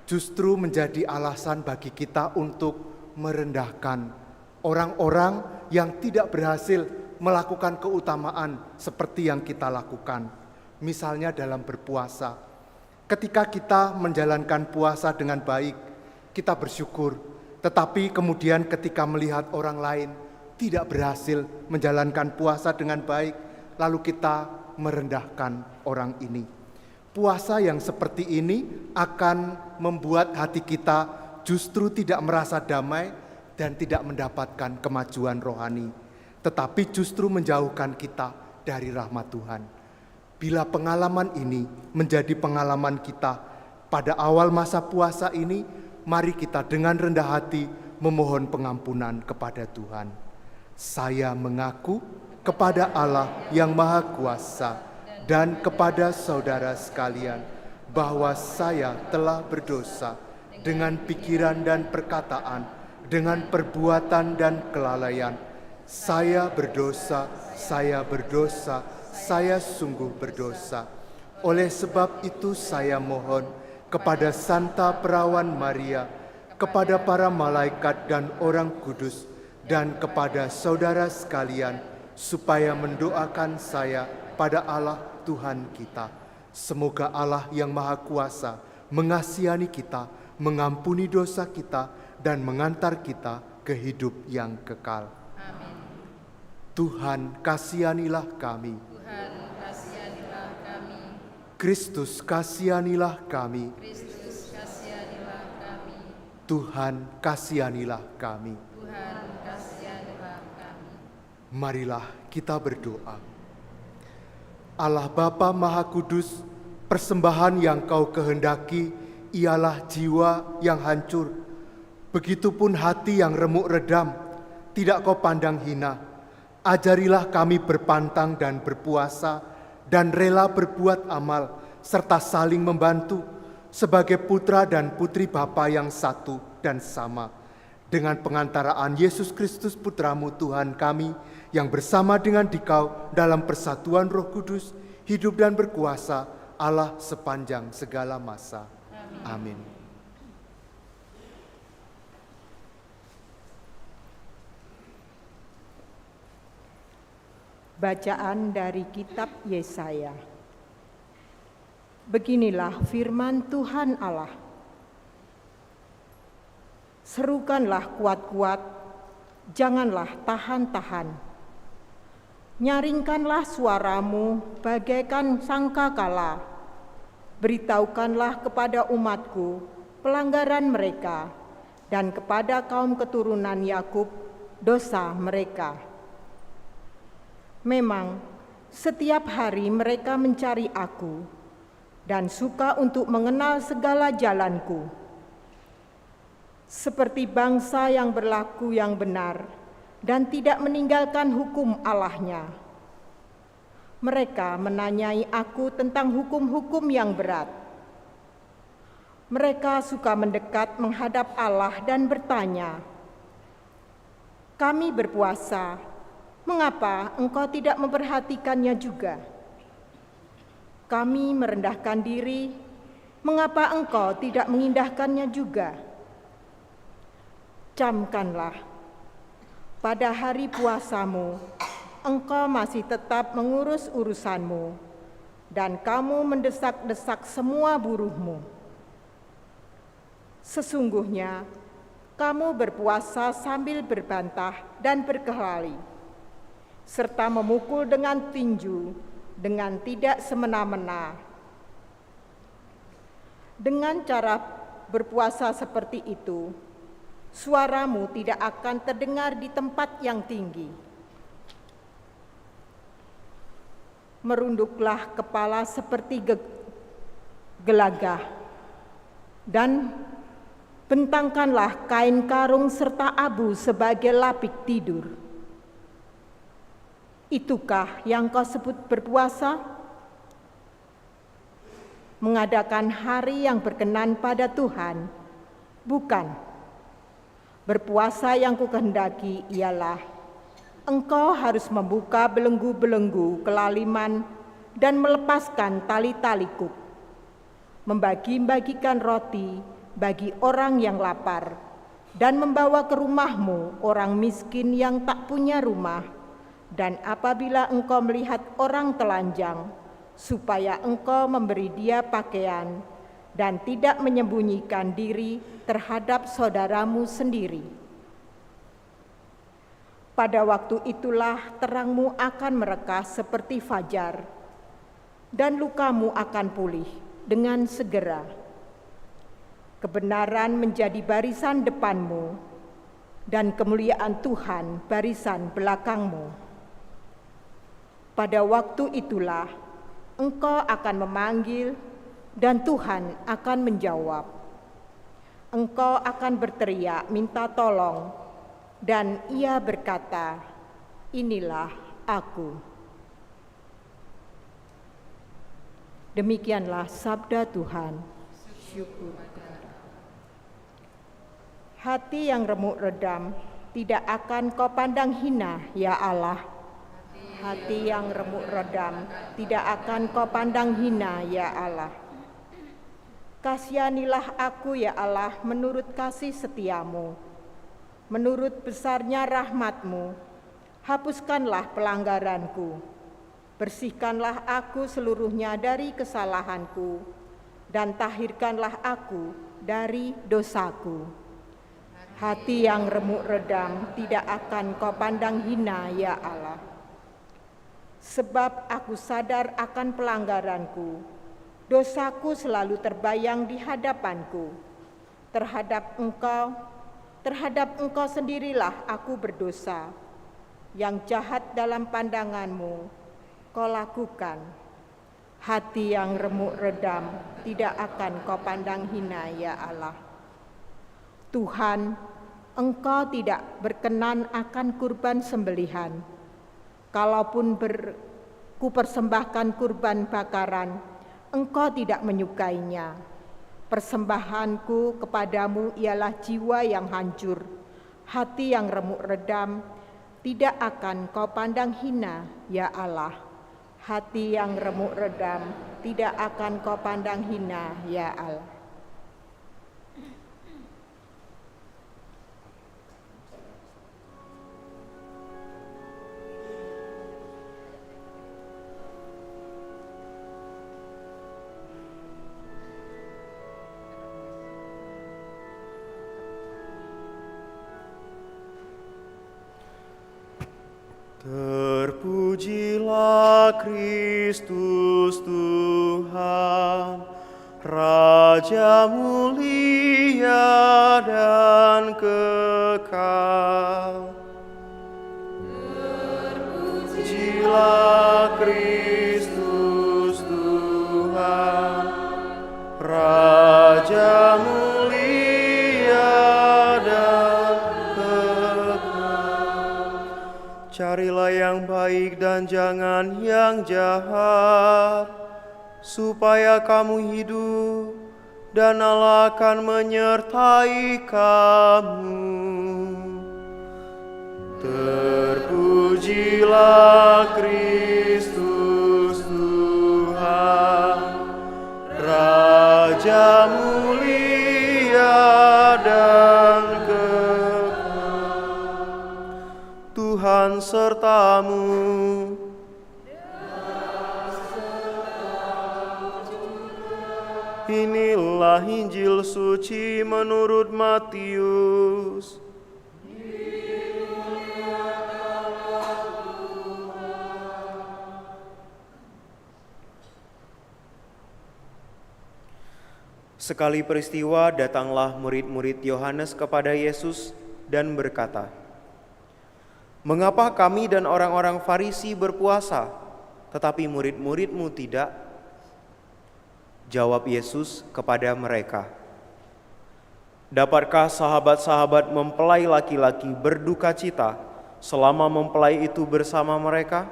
justru menjadi alasan bagi kita untuk merendahkan orang-orang yang tidak berhasil melakukan keutamaan seperti yang kita lakukan. Misalnya dalam berpuasa. Ketika kita menjalankan puasa dengan baik, kita bersyukur. Tetapi kemudian ketika melihat orang lain tidak berhasil menjalankan puasa dengan baik, lalu kita merendahkan orang ini. Puasa yang seperti ini akan membuat hati kita justru tidak merasa damai dan tidak mendapatkan kemajuan rohani, tetapi justru menjauhkan kita dari rahmat Tuhan. Bila pengalaman ini menjadi pengalaman kita pada awal masa puasa ini, mari kita dengan rendah hati memohon pengampunan kepada Tuhan. Saya mengaku kepada Allah yang Maha Kuasa dan kepada saudara sekalian bahwa saya telah berdosa dengan pikiran dan perkataan, dengan perbuatan dan kelalaian. Saya berdosa, saya sungguh berdosa. Oleh sebab itu saya mohon, kepada Santa Perawan Maria, kepada para malaikat dan orang kudus, dan kepada saudara sekalian, supaya mendoakan saya pada Allah Tuhan kita. Semoga Allah yang Maha Kuasa mengasihani kita, mengampuni dosa kita, dan mengantar kita ke hidup yang kekal. Amin. Tuhan, kasihanilah kami. Tuhan, kasihanilah kami. Kristus, kasihanilah kami. Kristus, kasihanilah kami. Tuhan, kasihanilah kami. Tuhan, kasihanilah kami. Marilah kita berdoa. Allah Bapa Maha Kudus, persembahan yang Kau kehendaki ialah jiwa yang hancur. Begitupun hati yang remuk redam, tidak Kau pandang hina. Ajarilah kami berpantang dan berpuasa, dan rela berbuat amal, serta saling membantu, sebagai putra dan putri Bapa yang satu dan sama. Dengan pengantaraan Yesus Kristus Putramu Tuhan kami, yang bersama dengan Dikau dalam persatuan Roh Kudus, hidup dan berkuasa Allah sepanjang segala masa. Amin. Bacaan dari kitab Yesaya. Beginilah firman Tuhan Allah. Serukanlah kuat-kuat, janganlah tahan-tahan. Nyaringkanlah suaramu bagaikan sangkakala. Beritahukanlah kepada umatku pelanggaran mereka, dan kepada kaum keturunan Yakub dosa mereka. Memang setiap hari mereka mencari aku dan suka untuk mengenal segala jalanku. Seperti bangsa yang berlaku yang benar dan tidak meninggalkan hukum Allahnya. Mereka menanyai aku tentang hukum-hukum yang berat. Mereka suka mendekat menghadap Allah dan bertanya, "Kami berpuasa, mengapa engkau tidak memperhatikannya juga? Kami merendahkan diri, mengapa engkau tidak mengindahkannya juga? Camkanlah, pada hari puasamu, engkau masih tetap mengurus urusanmu, dan kamu mendesak-desak semua buruhmu. Sesungguhnya, kamu berpuasa sambil berbantah dan berkelahi, serta memukul dengan tinju, dengan tidak semena-mena. Dengan cara berpuasa seperti itu, suaramu tidak akan terdengar di tempat yang tinggi. Merunduklah kepala seperti gelagah, dan bentangkanlah kain karung serta abu sebagai lapik tidur. Itukah yang kau sebut berpuasa? Mengadakan hari yang berkenan pada Tuhan? Bukan. Berpuasa yang kukehendaki ialah engkau harus membuka belenggu-belenggu kelaliman dan melepaskan tali-tali kuk, membagi-bagikan roti bagi orang yang lapar, dan membawa ke rumahmu orang miskin yang tak punya rumah. Dan apabila engkau melihat orang telanjang, supaya engkau memberi dia pakaian, dan tidak menyembunyikan diri terhadap saudaramu sendiri. Pada waktu itulah terangmu akan merekah seperti fajar, dan lukamu akan pulih dengan segera. Kebenaran menjadi barisan depanmu, dan kemuliaan Tuhan barisan belakangmu. Pada waktu itulah engkau akan memanggil, dan Tuhan akan menjawab. Engkau akan berteriak minta tolong, dan Ia berkata, "Inilah aku." Demikianlah sabda Tuhan. Syukur. Hati yang remuk redam tidak akan kau pandang hina, ya Allah. Hati yang remuk redam tidak akan kau pandang hina, ya Allah. Kasihanilah aku ya Allah menurut kasih setiamu, menurut besarnya rahmat-Mu, hapuskanlah pelanggaranku, bersihkanlah aku seluruhnya dari kesalahanku, dan tahirkanlah aku dari dosaku. Hati yang remuk redam tidak akan Kau pandang hina ya Allah. Sebab aku sadar akan pelanggaranku, dosaku selalu terbayang di hadapanku. Terhadap Engkau sendirilah aku berdosa. Yang jahat dalam pandangan-Mu, Kau lakukan. Hati yang remuk redam tidak akan Kau pandang hina ya Allah. Tuhan, Engkau tidak berkenan akan kurban sembelihan. Kalaupun kupersembahkan kurban bakaran, Engkau tidak menyukainya. Persembahanku kepadamu ialah jiwa yang hancur, hati yang remuk redam, tidak akan Kau pandang hina, ya Allah. Hati yang remuk redam, tidak akan Kau pandang hina, ya Allah. Terpujilah Kristus Tuhan, Raja mulia dan kekal. Terpujilah Kristus Tuhan, Raja mulia dan kekal. Carilah yang baik dan jangan yang jahat, supaya kamu hidup dan Allah akan menyertai kamu. Terpujilah Kristus Tuhan, Raja mulia dan Tuhan sertamu. Inilah Injil suci menurut Matius. Sekali peristiwa datanglah murid-murid Yohanes kepada Yesus dan berkata, "Mengapa kami dan orang-orang Farisi berpuasa, tetapi murid-murid-Mu tidak?" Jawab Yesus kepada mereka, "Dapatkah sahabat-sahabat mempelai laki-laki berduka cita selama mempelai itu bersama mereka?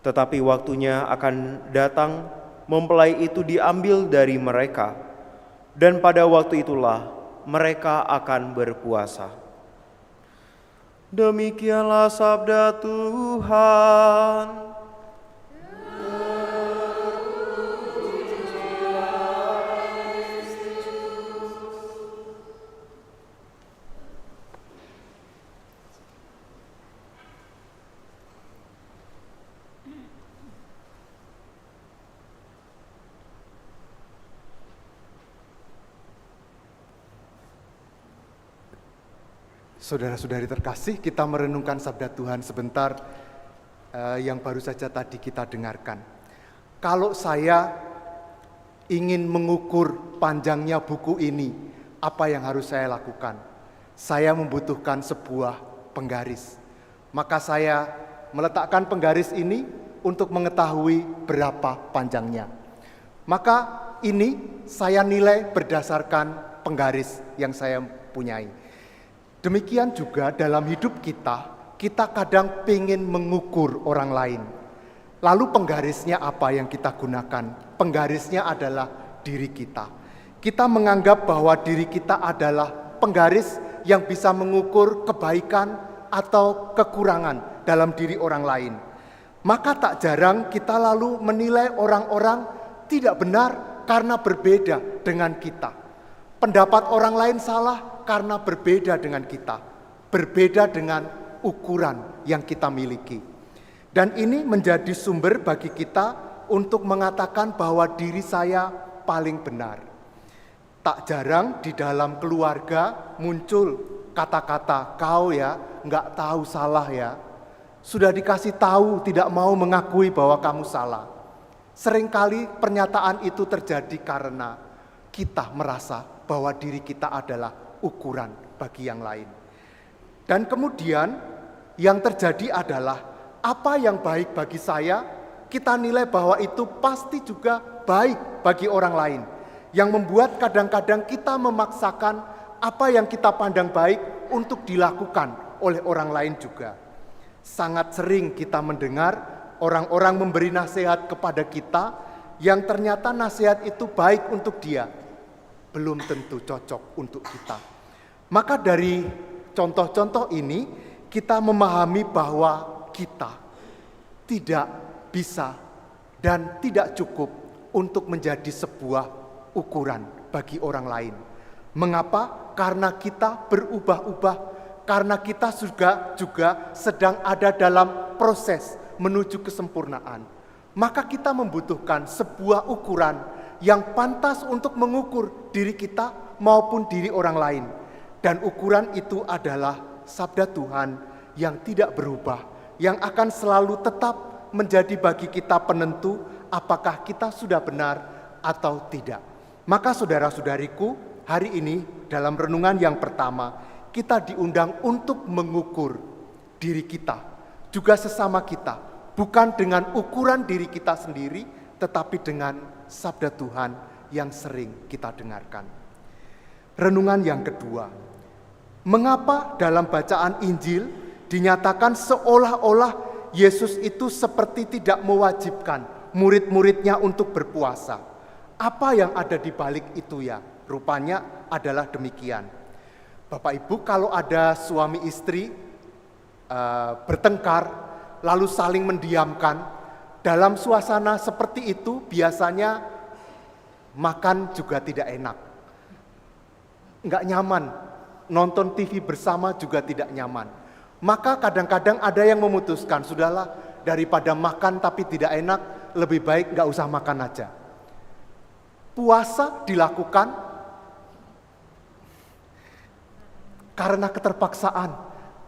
Tetapi waktunya akan datang, mempelai itu diambil dari mereka, dan pada waktu itulah mereka akan berpuasa." Demikianlah sabda Tuhan. Saudara-saudari terkasih, kita merenungkan sabda Tuhan sebentar yang baru saja tadi kita dengarkan. Kalau saya ingin mengukur panjangnya buku ini, apa yang harus saya lakukan? Saya membutuhkan sebuah penggaris. Maka saya meletakkan penggaris ini untuk mengetahui berapa panjangnya. Maka ini saya nilai berdasarkan penggaris yang saya punyai. Demikian juga dalam hidup kita kadang ingin mengukur orang lain. Lalu penggarisnya apa yang kita gunakan? Penggarisnya adalah diri kita. Kita menganggap bahwa diri kita adalah penggaris yang bisa mengukur kebaikan atau kekurangan dalam diri orang lain. Maka tak jarang kita lalu menilai orang-orang tidak benar karena berbeda dengan kita. Pendapat orang lain salah karena berbeda dengan kita. Berbeda dengan ukuran yang kita miliki. Dan ini menjadi sumber bagi kita untuk mengatakan bahwa diri saya paling benar. Tak jarang di dalam keluarga muncul kata-kata, kau ya nggak tahu salah ya. Sudah dikasih tahu tidak mau mengakui bahwa kamu salah. Seringkali pernyataan itu terjadi karena kita merasa bahwa diri kita adalah ukuran bagi yang lain. Dan kemudian yang terjadi adalah apa yang baik bagi saya, kita nilai bahwa itu pasti juga baik bagi orang lain. Yang membuat kadang-kadang kita memaksakan apa yang kita pandang baik untuk dilakukan oleh orang lain juga. Sangat sering kita mendengar orang-orang memberi nasihat kepada kita yang ternyata nasihat itu baik untuk dia, belum tentu cocok untuk kita. Maka dari contoh-contoh ini kita memahami bahwa kita tidak bisa dan tidak cukup untuk menjadi sebuah ukuran bagi orang lain. Mengapa? Karena kita berubah-ubah, karena kita juga sedang ada dalam proses menuju kesempurnaan. Maka kita membutuhkan sebuah ukuran yang pantas untuk mengukur diri kita maupun diri orang lain. Dan ukuran itu adalah sabda Tuhan yang tidak berubah, yang akan selalu tetap menjadi bagi kita penentu apakah kita sudah benar atau tidak. Maka saudara-saudariku, hari ini dalam renungan yang pertama, kita diundang untuk mengukur diri kita, juga sesama kita, bukan dengan ukuran diri kita sendiri, tetapi dengan sabda Tuhan yang sering kita dengarkan. Renungan yang kedua, mengapa dalam bacaan Injil dinyatakan seolah-olah Yesus itu seperti tidak mewajibkan murid-muridnya untuk berpuasa? Apa yang ada di balik itu ya? Rupanya adalah demikian. Bapak Ibu, kalau ada suami istri bertengkar lalu saling mendiamkan, dalam suasana seperti itu biasanya makan juga tidak enak, nggak nyaman, nonton TV bersama juga tidak nyaman. Maka kadang-kadang ada yang memutuskan, sudahlah daripada makan tapi tidak enak, lebih baik nggak usah makan aja. Puasa dilakukan karena keterpaksaan,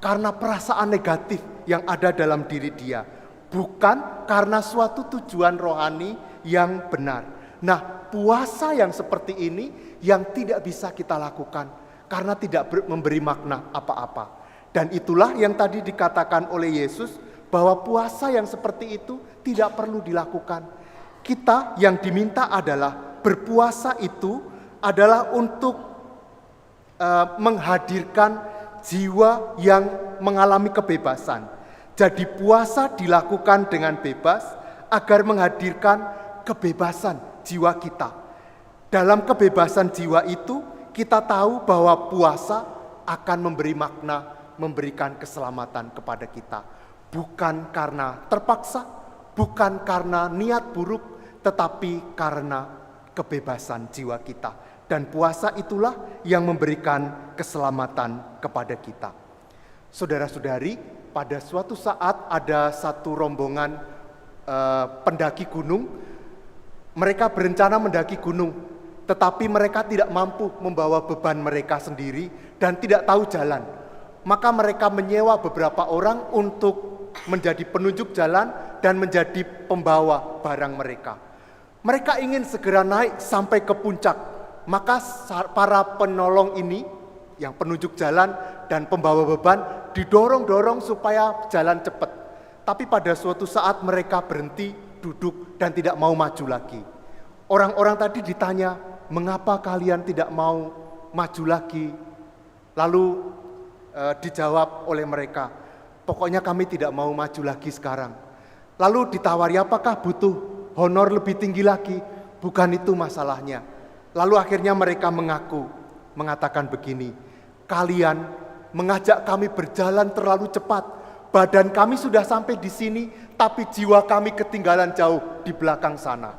karena perasaan negatif yang ada dalam diri dia, bukan karena suatu tujuan rohani yang benar. Nah, puasa yang seperti ini yang tidak bisa kita lakukan karena tidak memberi makna apa-apa. Dan itulah yang tadi dikatakan oleh Yesus bahwa puasa yang seperti itu tidak perlu dilakukan. Kita yang diminta adalah berpuasa itu adalah untuk menghadirkan jiwa yang mengalami kebebasan. Jadi puasa dilakukan dengan bebas agar menghadirkan kebebasan jiwa kita. Dalam kebebasan jiwa itu kita tahu bahwa puasa akan memberi makna, memberikan keselamatan kepada kita. Bukan karena terpaksa, bukan karena niat buruk, tetapi karena kebebasan jiwa kita. Dan puasa itulah yang memberikan keselamatan kepada kita. Saudara-saudari, pada suatu saat ada satu rombongan pendaki gunung. Mereka berencana mendaki gunung, tetapi mereka tidak mampu membawa beban mereka sendiri dan tidak tahu jalan. Maka mereka menyewa beberapa orang untuk menjadi penunjuk jalan dan menjadi pembawa barang mereka. Mereka ingin segera naik sampai ke puncak. Maka para penolong ini, yang penunjuk jalan dan pembawa beban, didorong-dorong supaya jalan cepat. Tapi pada suatu saat mereka berhenti, duduk, dan tidak mau maju lagi. Orang-orang tadi ditanya, mengapa kalian tidak mau maju lagi? Lalu dijawab oleh mereka, pokoknya kami tidak mau maju lagi sekarang. Lalu ditawari, apakah butuh honor lebih tinggi lagi? Bukan itu masalahnya. Lalu akhirnya mereka mengatakan begini, kalian mengajak kami berjalan terlalu cepat, badan kami sudah sampai di sini, tapi jiwa kami ketinggalan jauh di belakang sana.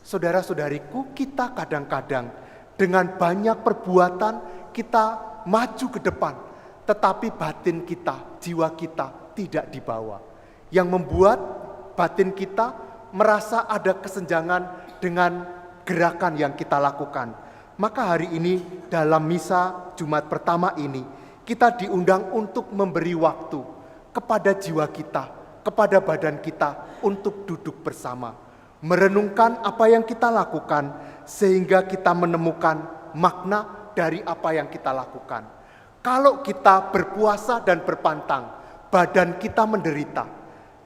Saudara-saudariku, kita kadang-kadang dengan banyak perbuatan kita maju ke depan, tetapi batin kita, jiwa kita tidak dibawa. Yang membuat batin kita merasa ada kesenjangan dengan gerakan yang kita lakukan. Maka hari ini dalam misa Jumat pertama ini, kita diundang untuk memberi waktu kepada jiwa kita, kepada badan kita untuk duduk bersama, merenungkan apa yang kita lakukan sehingga kita menemukan makna dari apa yang kita lakukan. Kalau kita berpuasa dan berpantang, badan kita menderita.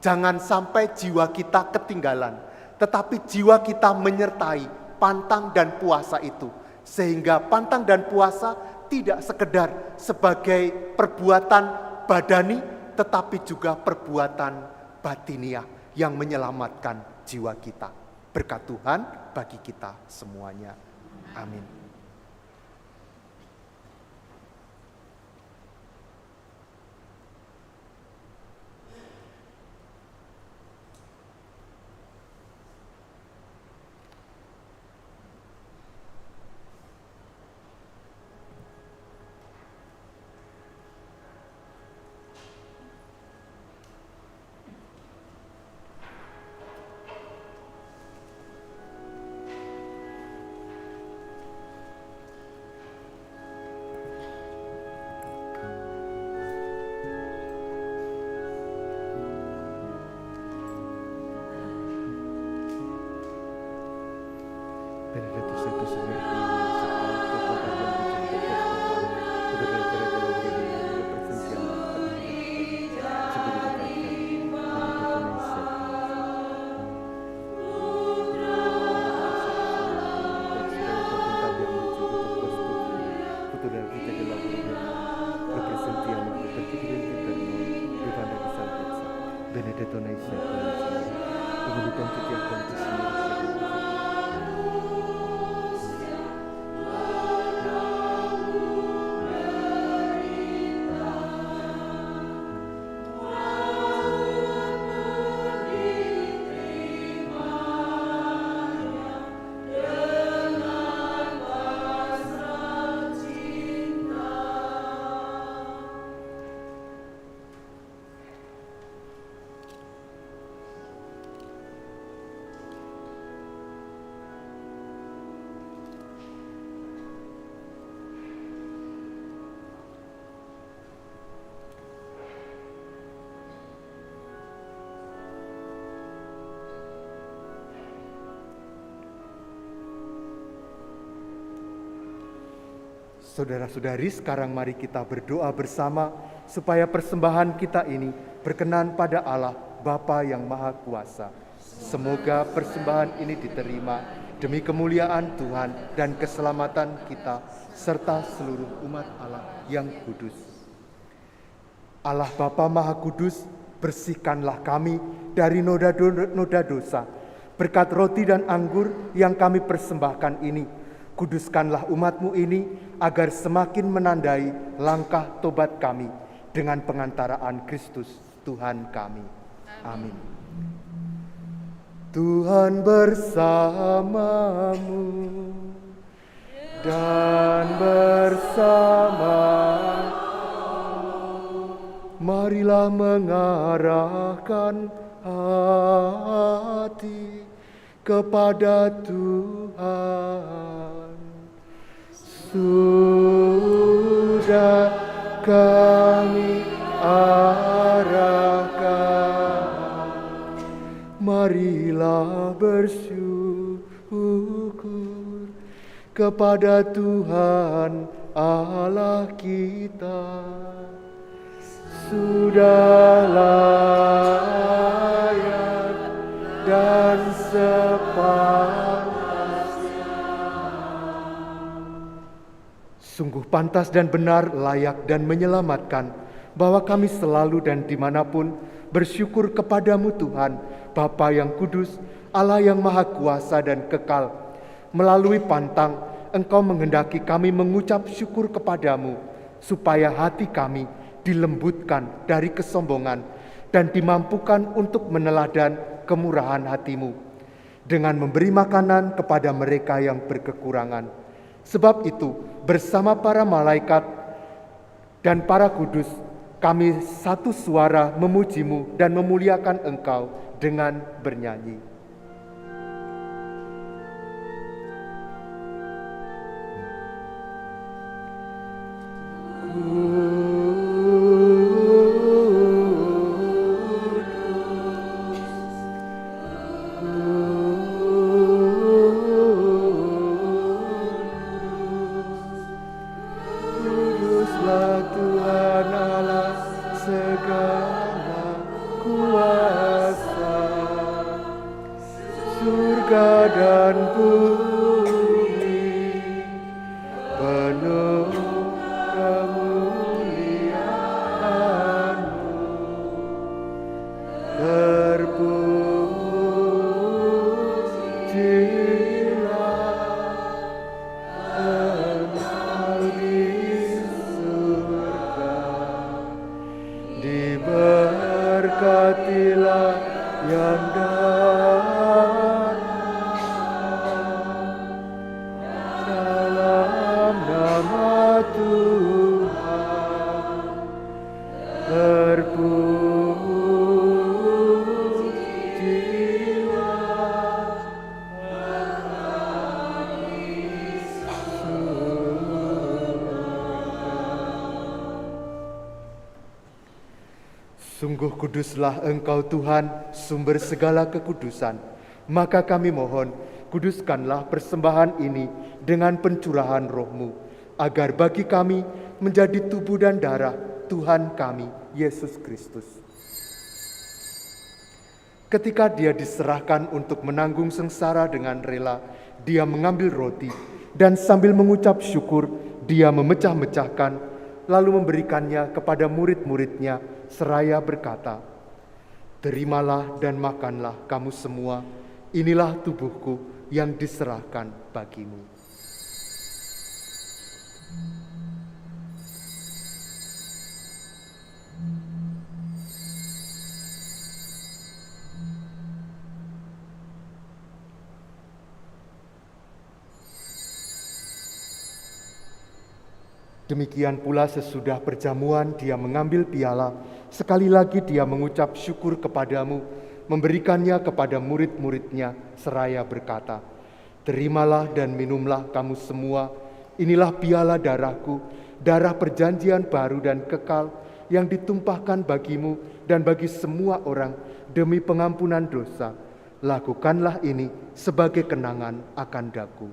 Jangan sampai jiwa kita ketinggalan, tetapi jiwa kita menyertai pantang dan puasa itu. Sehingga pantang dan puasa tidak sekedar sebagai perbuatan badani, tetapi juga perbuatan batiniah yang menyelamatkan jiwa kita. Berkat Tuhan bagi kita semuanya. Amin. Saudara-saudari, sekarang mari kita berdoa bersama supaya persembahan kita ini berkenan pada Allah Bapa yang Maha Kuasa. Semoga persembahan ini diterima demi kemuliaan Tuhan dan keselamatan kita serta seluruh umat Allah yang kudus. Allah Bapa Maha Kudus, bersihkanlah kami dari noda dosa. Berkat roti dan anggur yang kami persembahkan ini, kuduskanlah umat-Mu ini agar semakin menandai langkah tobat kami dengan pengantaraan Kristus Tuhan kami. Amin. Tuhan bersamamu dan marilah mengarahkan hati kepada Tuhan. Sudah kami arahkan, marilah bersyukur kepada Tuhan Allah kita. Sudah layak dan sungguh pantas dan benar, layak dan menyelamatkan, bahwa kami selalu dan dimanapun bersyukur kepadamu Tuhan, Bapa yang kudus, Allah yang maha kuasa dan kekal. Melalui pantang, Engkau menghendaki kami mengucap syukur kepadamu, supaya hati kami dilembutkan dari kesombongan dan dimampukan untuk meneladan kemurahan hatimu. dengan memberi makanan kepada mereka yang berkekurangan. Sebab itu, bersama para malaikat dan para kudus, kami satu suara memuji-Mu dan memuliakan Engkau dengan bernyanyi. Diberkatilah yang datang dalam nama Tuhan, terpujilah Sungguh kuduslah Engkau Tuhan, sumber segala kekudusan. Maka kami mohon, kuduskanlah persembahan ini dengan pencurahan Roh-Mu, agar bagi kami menjadi tubuh dan darah Tuhan kami, Yesus Kristus. Ketika Dia diserahkan untuk menanggung sengsara dengan rela, Dia mengambil roti, dan sambil mengucap syukur, Dia memecah-mecahkan, lalu memberikannya kepada murid-muridnya, seraya berkata, "Terimalah dan makanlah kamu semua, inilah tubuhku yang diserahkan bagimu." Demikian pula sesudah perjamuan Dia mengambil piala, sekali lagi Dia mengucap syukur kepadamu, memberikannya kepada murid-muridnya, seraya berkata, "Terimalah dan minumlah kamu semua, inilah piala darahku, darah perjanjian baru dan kekal, yang ditumpahkan bagimu dan bagi semua orang demi pengampunan dosa. Lakukanlah ini sebagai kenangan akan daku."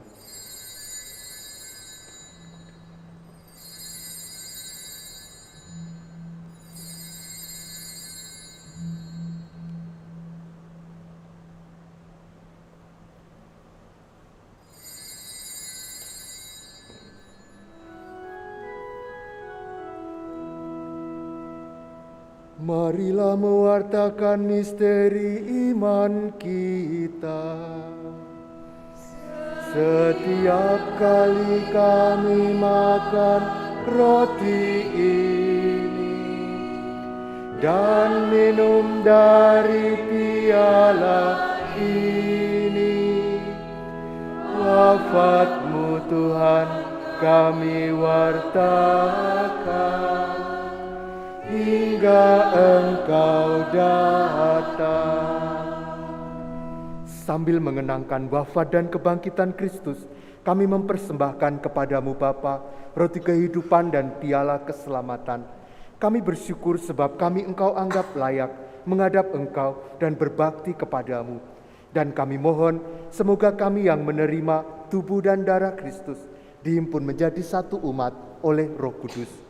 Marilah mewartakan misteri iman kita. Setiap kali kami makan roti ini dan minum dari piala ini, wafat-Mu Tuhan kami wartakan hingga Engkau datang. Sambil mengenangkan wafat dan kebangkitan Kristus, kami mempersembahkan kepadamu Bapa roti kehidupan dan piala keselamatan. Kami bersyukur sebab kami Engkau anggap layak menghadap Engkau dan berbakti kepadamu. Dan kami mohon semoga kami yang menerima tubuh dan darah Kristus dihimpun menjadi satu umat oleh Roh Kudus.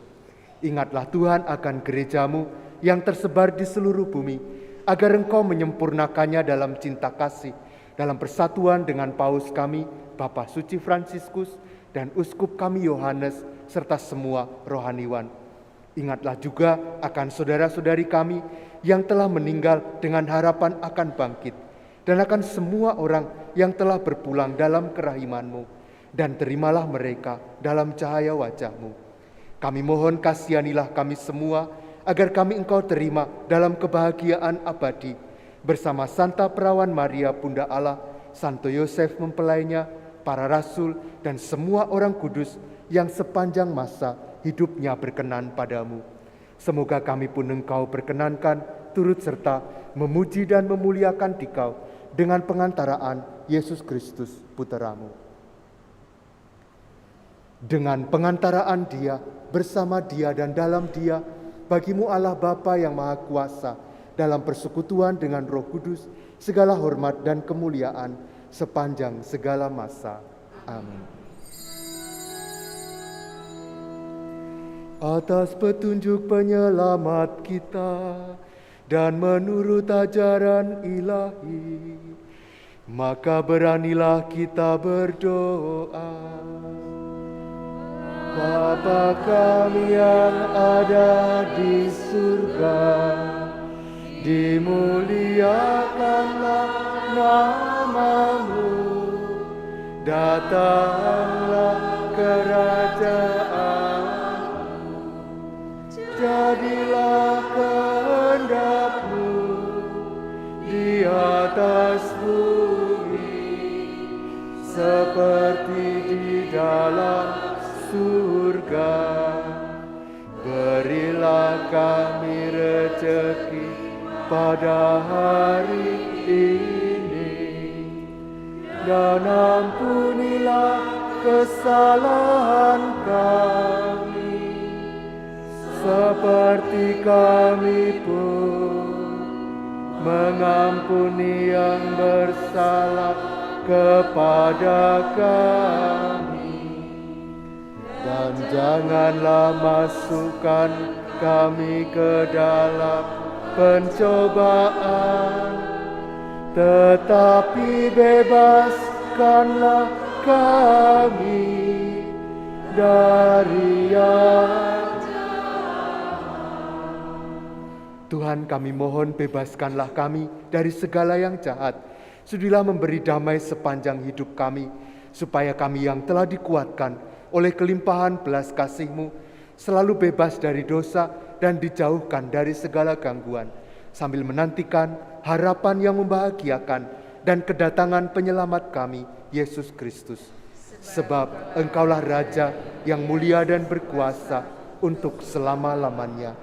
Ingatlah Tuhan akan gereja-Mu yang tersebar di seluruh bumi, agar Engkau menyempurnakannya dalam cinta kasih, dalam persatuan dengan Paus kami, Bapak Suci Fransiskus, dan Uskup kami Yohanes, serta semua rohaniwan. Ingatlah juga akan saudara-saudari kami yang telah meninggal dengan harapan akan bangkit, dan akan semua orang yang telah berpulang dalam kerahiman-Mu, dan terimalah mereka dalam cahaya wajah-Mu. Kami mohon kasihanilah kami semua, agar kami Engkau terima dalam kebahagiaan abadi, bersama Santa Perawan Maria Bunda Allah, Santo Yosef mempelainya, para rasul, dan semua orang kudus yang sepanjang masa hidupnya berkenan padamu. Semoga kami pun Engkau perkenankan turut serta memuji dan memuliakan Dikau dengan pengantaraan Yesus Kristus Putramu. Dengan pengantaraan Dia, bersama Dia dan dalam Dia, bagimu Allah Bapa yang Maha Kuasa, dalam persekutuan dengan Roh Kudus, segala hormat dan kemuliaan sepanjang segala masa. Amin. Atas petunjuk penyelamat kita dan menurut ajaran ilahi, maka beranilah kita berdoa. Bapa kami yang ada di surga, dimuliakanlah nama-Mu, datanglah kerajaan-Mu, jadilah kehendak-Mu di atas bumi seperti di dalam surga. Berilah kami rezeki pada hari ini, dan ampunilah kesalahan kami, seperti kami pun mengampuni yang bersalah kepada kami. Dan janganlah masukkan kami ke dalam pencobaan, tetapi bebaskanlah kami dari yang jahat. Tuhan, kami mohon bebaskanlah kami dari segala yang jahat. Sudilah memberi damai sepanjang hidup kami, supaya kami yang telah dikuatkan oleh kelimpahan belas kasih-Mu selalu bebas dari dosa dan dijauhkan dari segala gangguan, sambil menantikan harapan yang membahagiakan dan kedatangan penyelamat kami, Yesus Kristus. Sebab Engkaulah Raja yang mulia dan berkuasa untuk selama-lamanya.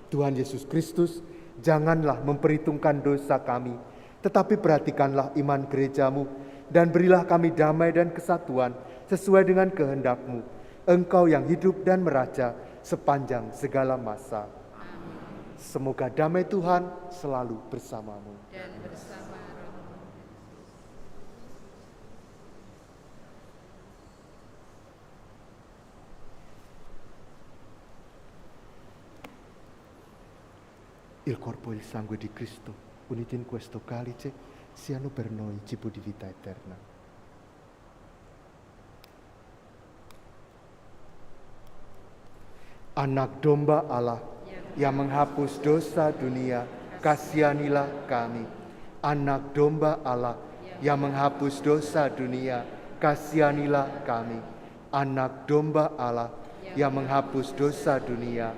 Tuhan Yesus Kristus, janganlah memperhitungkan dosa kami, tetapi perhatikanlah iman gereja-Mu, dan berilah kami damai dan kesatuan sesuai dengan kehendak-Mu, Engkau yang hidup dan meraja sepanjang segala masa. Amin. Semoga damai Tuhan selalu bersamamu. Dan bersama rohmu. Il corpo e il sangue di Cristo, uniti in questo calice, siano per noi cibo di vita eterna. Anak domba Allah yang menghapus dosa dunia, kasihanilah kami. Anak domba Allah yang menghapus dosa dunia, kasihanilah kami. Anak domba Allah yang menghapus dosa dunia.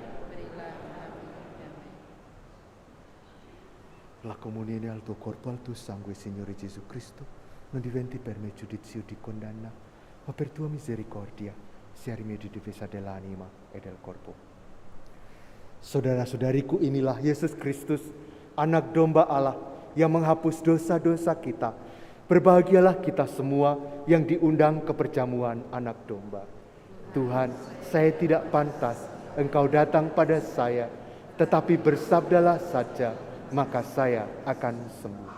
La comunione al tuo corpo, al tuo sangue, Signore Gesù Cristo, non diventi per me giudizio di condanna, ma per tua misericordia sia rimedio di difesa dell'anima e del corpo. Saudara-saudariku, inilah Yesus Kristus, anak domba Allah yang menghapus dosa-dosa kita. Berbahagialah kita semua yang diundang ke perjamuan anak domba. Tuhan, saya tidak pantas Engkau datang pada saya, tetapi bersabdalah saja, maka saya akan sembuh.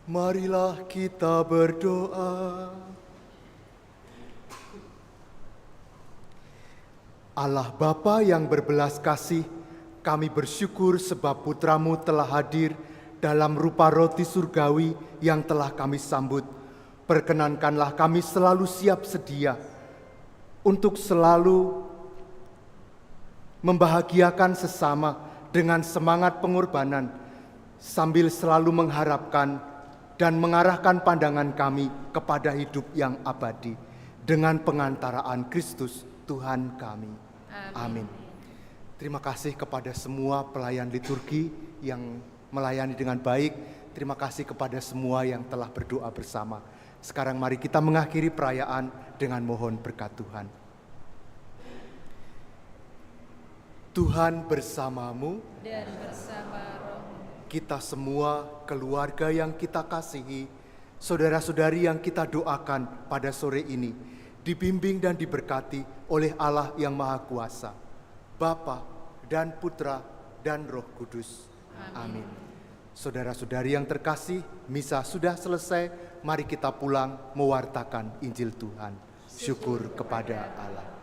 Marilah kita berdoa. Allah Bapa yang berbelas kasih, kami bersyukur sebab Putra-Mu telah hadir dalam rupa roti surgawi yang telah kami sambut. Perkenankanlah kami selalu siap sedia untuk selalu membahagiakan sesama dengan semangat pengorbanan, sambil selalu mengharapkan dan mengarahkan pandangan kami kepada hidup yang abadi dengan pengantaraan Kristus Tuhan kami. Amin. Terima kasih kepada semua pelayan liturgi yang melayani dengan baik. Terima kasih kepada semua yang telah berdoa bersama. Sekarang mari kita mengakhiri perayaan dengan mohon berkat Tuhan. Tuhan bersamamu Dan bersama rohmu. kita semua, keluarga yang kita kasihi, saudara-saudari yang kita doakan pada sore ini, dibimbing dan diberkati oleh Allah yang Maha Kuasa, Bapa dan Putra dan Roh Kudus. Amin. Saudara-saudari yang terkasih, misa sudah selesai, mari kita pulang mewartakan Injil Tuhan. Syukur kepada Allah.